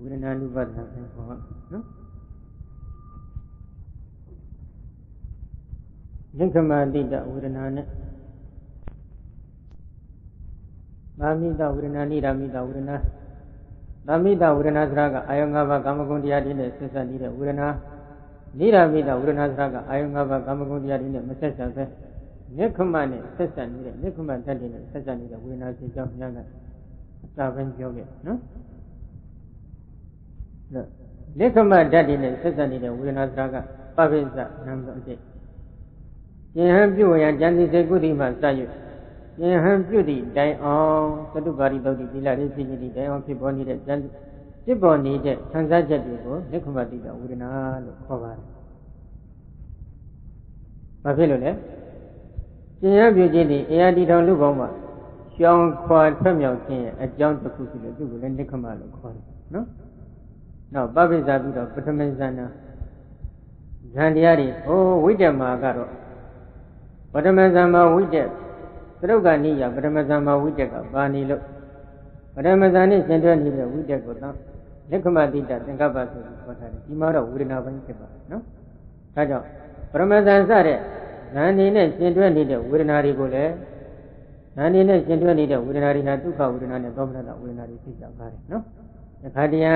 ဝေဒနာနုပါဒနာပဲခေါ်နော်လက္ခမတိတဝေဒနာနဲ့သာမိတဝေဒနာနိဒာမိတဝေဒနာသာမိတဝေဒနာစရကအာယုံ၅ပါးကာမဂုဏ်တရားတွေနဲ့ဆက်စပ်နေတဲ့ဝေဒနာနိဒာမိတဝေဒနာစရကအာယုံ၅ပါးကာမဂုဏ်တရားတွေနဲ့မဆက်စပ်ပဲလက္ခမနဲ့ဆက်စပ်နေတဲ့လက္ခမတတ်တွေနဲ့ဆက်စပ်နေတဲ့ဝေဒနာဖြစ်ကြောင်းများကအစာပဲပြောခဲ့နော်လက္ခမတတ်တွေနဲ့ဆက်စပ်နေတဲ့ဝေဒနာစရကပပိစ္ဆနံပါတ်1ယဟန်ပြုဝရဉာဏ်စိတ်ကုသိမှစ၍ယဟန်ပြုသည့်တိုင်အောင်သတုပါရိသုတ်တိသီလရေးဖြစ်ခြင်းတိုင်အောင်ဖြစ်ပေါ်နေတဲ့ဉာဏ်ဖြစ်ပေါ်နေတဲ့ခံစားချက်တွေကိုလက္ခမတိတဝေဒနာလို့ခေါ်ပါတယ်။ဘာဖြစ်လို့လဲ။ယဟန်ပြုခြင်းဒီအေယတိထောင်လူပေါင်းမှာရှောင်ခွာထွက်မြောက်ခြင်းရဲ့အကြောင်းတစ်ခုရှိလို့သူ့ကိုလည်းလက္ခမလို့ခေါ်တယ်နော်။နောက်ပပိစ္ဆာပြီးတော့ပထမဇဏဇန်တရားတွေဝိတ္တမှာကတော့ပထမဇန်မှာဝိတ္တသရုပ်ကနိယပထမဇန်မှာဝိတ္တကပါဏီလို့ပထမဇန်နဲ့ရှင်တွဲနေတဲ့ဝိတ္တကိုတော့လက္ခမတိတသင်္ကပ္ပဆိုပြီးခေါ်ထားတယ်ဒီမှာတော့ဝေဒနာပိုင်းဖြစ်ပါတယ်နော်ဒါကြောင့်ပထမဇန်စတဲ့ဇန်နေနဲ့ရှင်တွဲနေတဲ့ဝေဒနာတွေကိုလည်းဇန်နေနဲ့ရှင်တွဲနေတဲ့ဝေဒနာတွေဟာဒုက္ခဝေဒနာနဲ့သောမနတဝေဒနာတွေဖြစ်ကြပါတယ်နော်အခါတရံ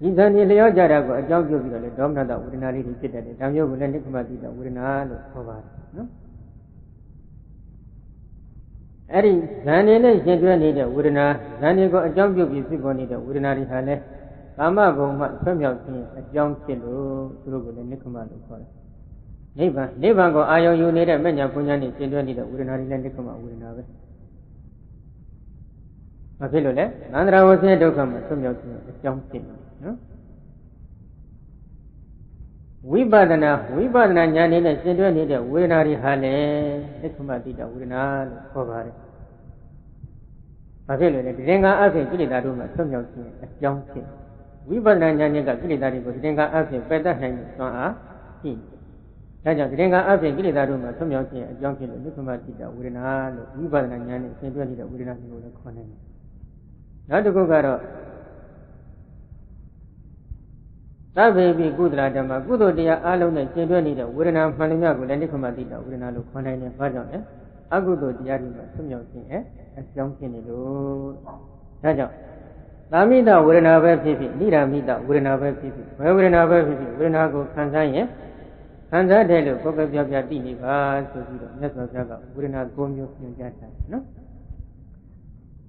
ဒီဇန်နေလျော့ကြတာကိုအကြောင်းပြုပြီးတော့လေဒေါမနတဝေဒနာလေးတွေဖြစ်တတ်တယ်ဒါမျိုးကိုလည်းလက္ခမတိတဝေဒနာလို့ခေါ်ပါတယ်နော်အဲ့ဒီဇန်နေနဲ့ရှင်တွဲနေတဲ့ဝေဒနာဇန်နေကိုအကြောင်းပြုပြီးဖြစ်ပေါ်နေတဲ့ဝေဒနာတွေဟာလည်းကာမဂုဏ်မှဆွဲမြောက်ခြင်းအကြောင်းဖြစ်လို့သူတို့ကိုလည်းနိက္ခမလို့ခေါ်တယ်။နိဗ္ဗာန်ကိုအာယုံယူနေတဲ့မဉ္ဇဉ်ပညာနဲ့ရှင်တွဲနေတဲ့ဝေဒနာတွေလည်းနိက္ခမဝေဒနာပဲ။ဘာဖြစ်လို့လဲ။သန္တရာဝဆင်းဒုက္ခမှဆွဲမြောက်ခြင်းအကြောင်းဖြစ်တယ်နော်။ဝိပဿနာဉာဏ်နဲ့ရှင်တွဲနေတဲ့ဝေဒနာတွေဟာလည်းလက္ခမတိတဝေဒနာလို့ခေါ်ပါတယ်။ဘာဖြစ်လို့လဲဒီသင်္ခါအဖြစ်ကိလေသာတို့မှာဆွမြောက်ခြင်းအကြောင်းဖြစ်ဝိပဿနာဉာဏ်နဲ့ကကိလေသာတွေကိုဒီသင်္ခါအဖြစ်ပယ်တတ်နိုင်တဲ့စွမ်းအားရှိတယ်။ဒါကြောင့်ဒီသင်္ခါအဖြစ်ကိလေသာတို့မှာဆွမြောက်ခြင်းအကြောင်းဖြစ်လို့လက္ခမတိတဝေဒနာလို့ဝိပဿနာဉာဏ်နဲ့ရှင်တွဲနေတဲ့ဝေဒနာတွေကိုလည်းခေါ်နိုင်တယ်။နောက်တစ်ခုကတော့သဗ္ဗေပိကုသလဓမ္မကုသိုလ်တရားအလုံးနဲ့ကျင့်တွဲနေတဲ့ဝေဒနာမှန်လို့ကိုလည်းနိက္ခမတိတဝေဒနာလို့ခေါ်နိုင်တယ်။ဘာကြောင့်လဲ။အကုသိုလ်တရားတွေမှာဆွမြောက်ခြင်းအကြောင်းဖြစ်နေလို့ဒါကြောင့်သာမိတဝေဒနာပဲဖြစ်ဖြစ်နိဒာမိတဝေဒနာပဲဖြစ်ဖြစ်ဘယ်ဝေဒနာပဲဖြစ်ဖြစ်ဝေဒနာကိုခံစားရင်ခံစားတယ်လို့ကိုယ်ပဲပြောပြသိနေပါဆိုပြီးတော့မြတ်စွာဘုရားကဝေဒနာ၉မျိုးညွှန်ကြားထားတယ်နော်။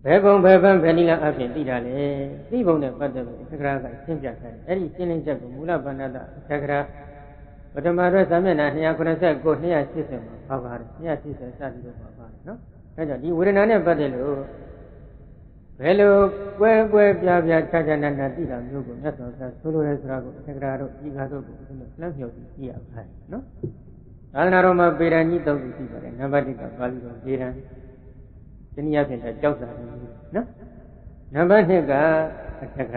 ဘယ်ပုံဘယ်ပန်းဘယ်နည်းလမ်းအဖြစ်သိတာလေသိပုံနဲ့ပတ်သက်ပြီးသက္ကရာကရှင်းပြထားတယ်အဲ့ဒီရှင်းလင်းချက်ကိုမူလဗန္ဒတသက္ကရာပထမရွက်စာမျက်နှာ289 280မှာပါပါတယ်280စသည်တို့ပါပါတယ်နော်အဲကြောင့်ဒီဝေဒနာနဲ့ပတ်သက်လို့ဘယ်လိုကွဲပြားခြားခြားနာနာသိတာမျိုးကိုမြတ်စွာဘုရားဆိုလိုတယ်ဆိုတာကိုသက္ကရာတို့ဤကားတို့ကိုလမ်းမြောက်ပြီးကြည့်ရပါတယ်နော်သာသနာတော်မှာပေရန်ကြီး၃ခုရှိပါတယ်နံပါတ်1ကပါဠိတော်ပေရန်တနည်းအားဖြင့်ကြောက်စာရင်းနော်နံပါတ်2ကအထက်က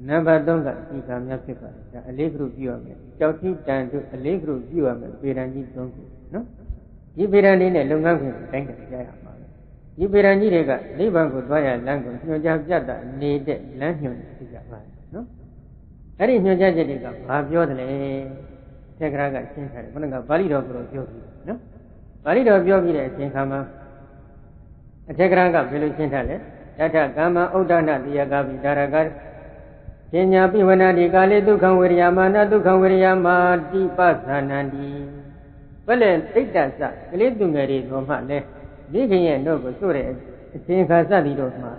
နံပါတ်3ကဒီကံများဖြစ်ပါတယ်ဒါအလေးကရုပြုရမယ်ကြောက်တိတန်တို့အလေးကရုပြုရမယ်ပေရန်ကြီး3ခုနော်ဒီပေရန်လေးနဲ့လုပ်ငန်းခွင်တိုင်းတိုင်းကြားရမှာပဲဒီပေရန်ကြီးတွေကနိဗ္ဗာန်ကိုသွားရလမ်းကိုညွှန်ကြားပြတတ်နေတဲ့လမ်းညွှန်ဖြစ်ကြပါတယ်နော်အဲ့ဒီညွှန်ကြားချက်တွေကဘာပြောတယ်လဲသက္ကရာကရှင်းထားတယ်ဘုရားကပါဠိတော်ကိုပြောပြီးနော်ပါဠိတော်ပြောပြီးတဲ့အချိန်ခါမှာအထက်ကရကဘယ်လိုရှင်းထားလဲယထကာမဥဒ္ဒနာတိယကပိဒါရကပညာပိဝနာတိကာလေဒုက္ခဝေရိယမာနဒုက္ခဝေရိယမာတိပသနန္တိဘယ်လဲဣတ္တစကလေးသူငယ်တွေတို့မှလဲမိခင်ရဲ့တို့ကိုဆိုတဲ့အချိန်ခါစသည်တို့မှာ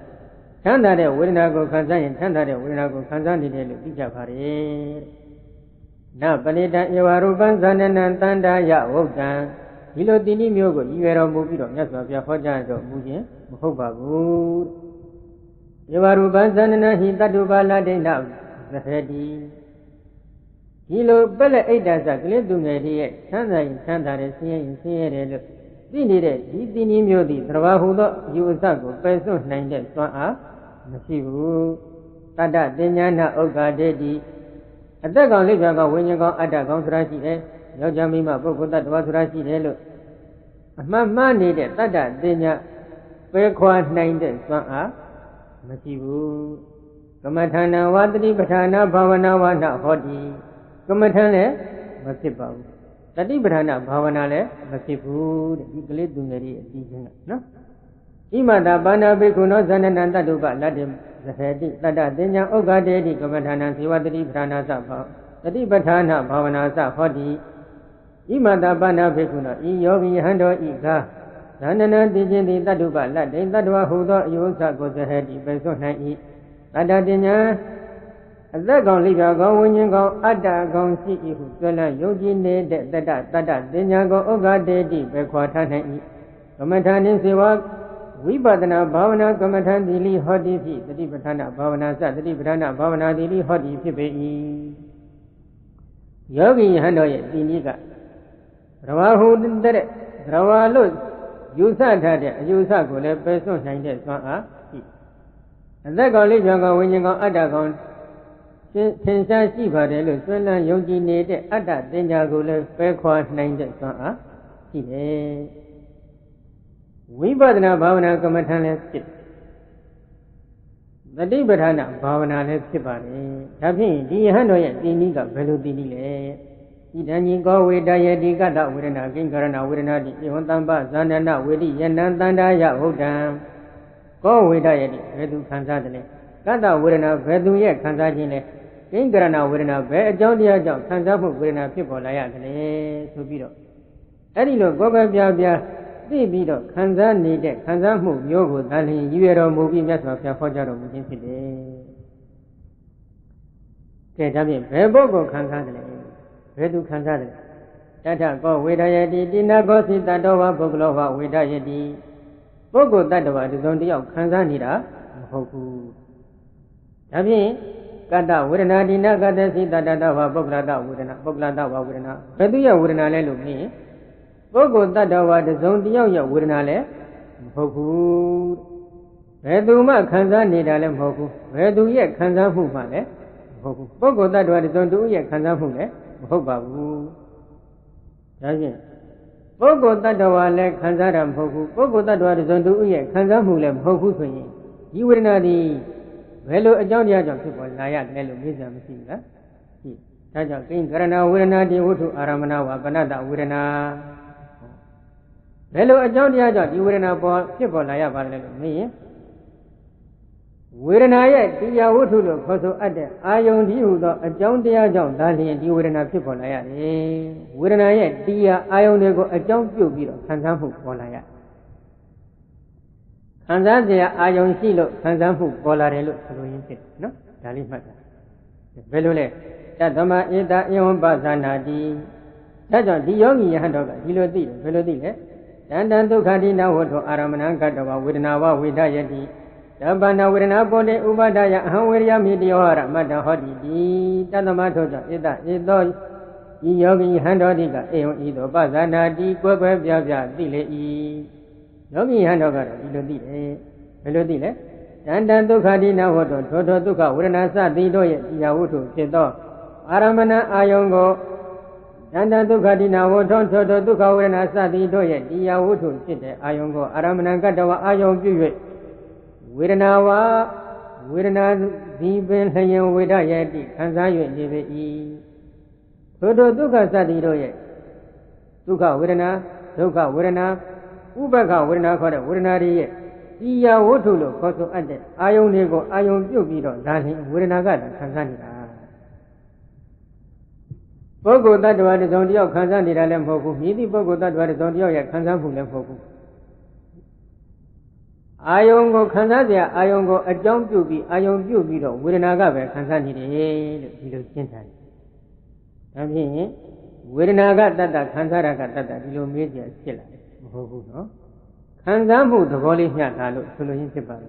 ချမ်းသာတဲ့ဝေဒနာကိုခံစားရင်ချမ်းသာတဲ့ဝေဒနာကိုခံစားနေတယ်လို့သိကြပါရဲ့နပဏိတံဧဝရူပံဇာနနံတန္တာယဝုတ်တံဒီလိုတိနိမျိုးကိုရည်ရွယ်တော်မူပြီးတော့မြတ်စွာဘုရားဟောကြားတော်မူခြင်းမဟုတ်ပါဘူးဧဝရူပံဇာနနံဟိတတုပါဠဒိဋ္ဌသဟတိဒီလိုပက်လက်ဣဒ္ဒစကလေးသူငယ်တွေရဲ့ချမ်းသာရင်ချမ်းသာတယ်ဆင်းရဲရင်ဆင်းရဲတယ်လို့သိနေတဲ့ဒီတိနိမျိုးသည်သဘာဝဟူသောယူအစကိုပယ်စွန့်နိုင်တဲ့စွမ်းအားမရှိဘူးတတ္တတင်ညာနာဥက္ကာဒေတိအသက်ကောင်လိပ်ပြန်ကောင်ဝိညာဉ်ကောင်အတ္တကောင်ဆိုတာရှိတယ်ယောက်ျားမိန်းမပုဂ္ဂိုလ်တ attva ဆိုတာရှိတယ်လို့အမှန်မှန်နေတဲ့တတ္တတင်ညာပယ်ခွာနိုင်တဲ့စွမ်းအားမရှိဘူး Kamathana Vatri Patana Bhavana Vana Hodi Kamathan Masipavu Tati Patana Bhavana Masipu Ikle Dungari no Imada Bana Bikuno Zananda Duba Ladim Zahedi Lada Denya Ogade Kamatana Sivatri Prana Sapa Tati Patana Bhavana Sa Hodi Imada Bana Bikuno Yogi Hando Ika Zanana Dijin Taduba Ladim Tadua Hudo Yusa Gozahedi Beso Nai Ada dinya, ada kau lihat kau punya kau ada kau si ibu jalan yogi ne dek tada dinya kau oga dedi berkuatan ini. Kemudian ini sewa wibadana bhavana kemudian dili hodi fi, jadi bertanda bhavana sah, jadi bertanda bhavana dili hodi fi bei. Yogi hendak ini ka, rawahu dendere, rawalus, yusa ada, yusa boleh besok saja soal. Ada kali jangan wujudkan ada kau sensasi pada lu, soalnya yogi ni de ada dengar gula berkuat naik de soal, sih. Wibadana bhavana kemudian lepit. Tadi berhana bhavana lepit pada. Tapi dia hendak ini tak perlu ini le. Tidak ni kau wedaya di kata wedana, kerana wedana di iwan tambah zanana wedi yang tanda ya udam. Kau wedaya di, betul kansa dene. Kata wedana betul ye kansa jine. Kerana wedana betul dia jauh kansa pun wedana pun boleh dene. Subiro. Adi lo kau biar subiro kansa ni dek kansa pun yogo tali yuero mubi biasa biasa fajar mungkin sih. Kejabi betul kau kansa dene. Betul kansa dene. Tata kau wedaya di dina kau si tadawa boglowa wedaya di. Pokok tadawa di zon dia kansa ni dah, hoku. Tapi kata wedana di nak kata si tadawa boglada wedana. Betul ya wedana le lumi. Pokok tadawa di zon dia ya wedana le, hoku. Betul mak kansa ni dah le hoku. Betul ya kansa hu ma le, hoku. Pokok tadawa di zon tu ya kansa hu le, hoku babu. Jadi. Pokok tadawa le kansa ram hoku, pokok tadawa di zon tu ye kansa mu le hoku soye. Di wedana di, belu ajau dia jauh sebab layak le lu bisa mesti lah. Saja kini kerana wedana di wudu aramana wabana tak wedana. Belu ajau dia jauh di wedana pun sebab layak balik lu ni. Wedana ye dia wudu lu khusus ada ayam di wudu ajau dia jauh dahli di wedana sebab layak ni. Wedana ye dia ayam dia ko ajau piu biro kansa mu bolaya. Kansa dia ayam si lu kansa mu bolare lu selalu ini, no? Dahli macam. Belu le, jadama ida yang bahasa di, jadam di yogi yang hendak belu di le. Dan tu kadi na wudu aramana kadawa wedana wa wedaya di. Dabana wedana boleh ubadaya hawirya midiora mada hodi di jadama toja ida itu yogi hendak diga itu bahasa di kuat biasa dile i. Yogi hendak ada belu di le. Dan tu kadi na wudu todo tu kau wedana sa di doye dia wudu cedo aramana ayongo. Dan tu kadi na wudu todo tu kau wedana sa di doye dia wudu cedo ayongo aramana kadawa ayong piye. Wedana di belakang wedaya di kansa ye di. Todo duka sadi doye. Duka wedana, ubaka wedana kau wedana di. Dia wudu lo kau ada ayong nego ayong piu biro dahli wedana kata kansa ni dah. Pokok tadawa di zon dia kansa ni dalam pokok. Ini pokok tadawa di zon dia ya kansa pun dalam pokok. Ayong ko kansa dia ayong ko ajang piu biro wedana kata kansa ni deh. Bilo cinta. Tapi wedana kata kansa kata bilo meja sila. Pokok no. Kansa mu boleh nyata lo selalu ini sebab.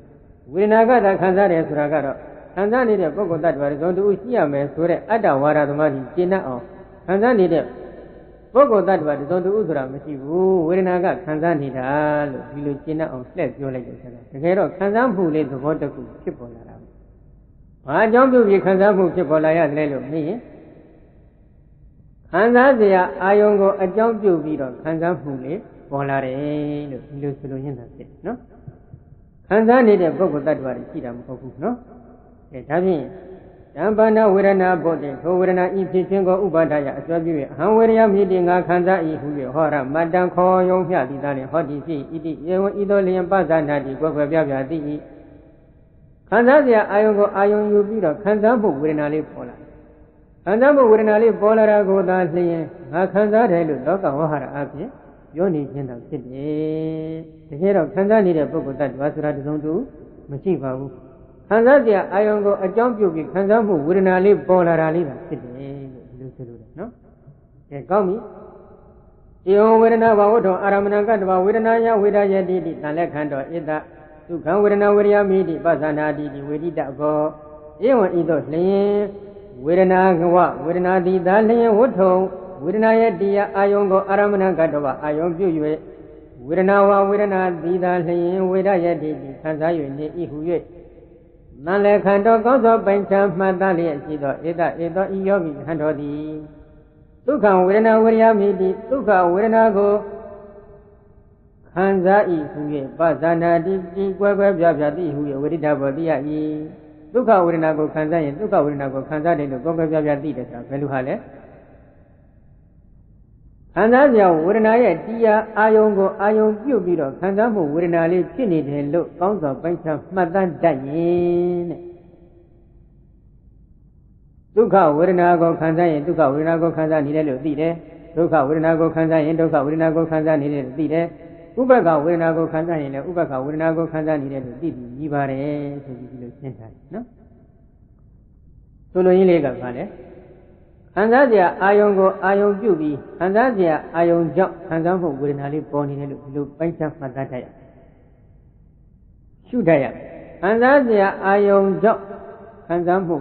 Wedana kata kansa dia suraga. Kansa ni dia pokok tadawa di zon tu usia mesure ada warat mati cina oh. Kansa ni dia. Pokok tadawa di zon tu usura mesti bu wedana kata kansa ni dah lo bilo cina oh selesai jual lagi sana. Kalau kansa boleh tu boleh tu cepat lah. Macam tu bi kansa mu cepat lah ya le lo ni. Kansa dia ayong ko ajang piu biro kansa boleh boleh lo bilo selalu ni nasi, no? Kansa ni dia pokok tadawa di cina pokok, no? ဒါဖြင့်တံပါဏဝေဒနာဘုဒ္ဓထိုဝေဒနာဤဖြစ်ခြင်းကိုဥပါဒယအစွဲပြု၍အဟံဝေရယမိတိငါခံစား၏ဟု၍ဟောရမတ္တံခေါ်ယုံမျှသည်သားလင်ဟောတိဖြစ်ဣတိယေဝံဤသို့လျင်ပဇာနာတိကွယ်ကွယ်ပြပြသည်၏ခံစားစရာအာယုံကိုအာယုံယူပြီးတော့ခံစားမှုဝေဒနာလေးပေါ်လာခံစားမှုဝေဒနာလေးပေါ်လာတာကိုသာလျင်ငါခံစားတယ်လို့လောကဝဟရအဖြစ်ပြောနေခြင်းသာဖြစ်တယ်တကယ်တော့ခံစားနေတဲ့ပုဂ္ဂိုလ်တ attva ဆိုတာတစုံတူမရှိပါဘူးခံစားစရာအာယုံကိုအကြောင်းပြုပြီးခံစားမှုဝေဒနာလေးပေါ်လာတာလေးသာဖြစ်တယ်လို့ဒီလိုဆိုလို့တယ်နော်ကဲကောင်းပြီဧဝံဝေဒနာဘဝထောအာရမဏကတ္တဝဝေဒနာယဝေဒယတိတိတန်လက်ခန္တောဣတဒုက္ခဝေဒနာဝေရယမိတိပသနာတိတိဝေဒိတဘောဧဝံဤသို့လျင်ဝေဒနာကဝဝေဒနာတိသာလျင်ဝဋ္ထုံဝေဒနာရဲ့တရားအာယုံကိုအာရမဏကတ္တဝအာယုံပြု၍ဝေဒနာဝဝေဒနာတိသာလျင်ဝေဒယတိတိခံစား၍နေ၏ဟု၍နံလေခန္တောကောင်းသောပိုင်ချမ်းမှတ်သားလျက်ရှိသောဧတဧသောဤယောဂီခန္တောသည်ဒုက္ခဝေဒနာဝေရယမိတိဒုက္ခဝေဒနာကိုခံစား၏ဟု၍ပဇာနာတိတိကွယ်ကွယ်ပြပြသည်ဟု၍ဝိရိဒဘောတိယ၏ဒုက္ခဝေဒနာကိုခံစားရင်ဒုက္ခဝေဒနာကိုခံစားတယ်လို့ကွယ်ကွယ်ပြပြသိတယ်ဆိုတာဘယ်လိုဟာလဲခံစားစရာဝေဒနာရဲ့တရားအာယုံကိုအာယုံပြုတ်ပြီးတော့ခံစားမှုဝေဒနာလေးဖြစ်နေတယ်လို့ကောင်းစွာပိုင်းခြားမှတ်သားတတ်ရင်တဲ့ဒုက္ခဝေဒနာကိုခံစားရင်ဒုက္ခဝေဒနာကိုခံစားနေတယ်လို့သိတယ်ဒုက္ခဝေဒနာကိုခံစားရင်ဒုက္ခဝေဒနာကိုခံစားနေတယ်လို့သိတယ်ဥပ္ပခဝေဒနာကိုခံစားရင်လည်းဥပ္ပခဝေဒနာကိုခံစားနေတယ်လို့သိပြီးညီပါတယ်ဆိုပြီးဒီလိုရှင်းထားတယ်နော်ဆိုလိုရင်းလေးကဘာလဲခံစားစရာအာယုံကိုအာယုံပြုပြီးခံစားစရာအာယုံကြောင့်ခံစားမှုဝေဒနာလေးပေါ်နေတယ်လို့ဒီလိုပိုင်းခြားမှတ်သားတတ်ရရှုတတ်ရခံစားစရာအာယုံကြောင့်ခံစားမှု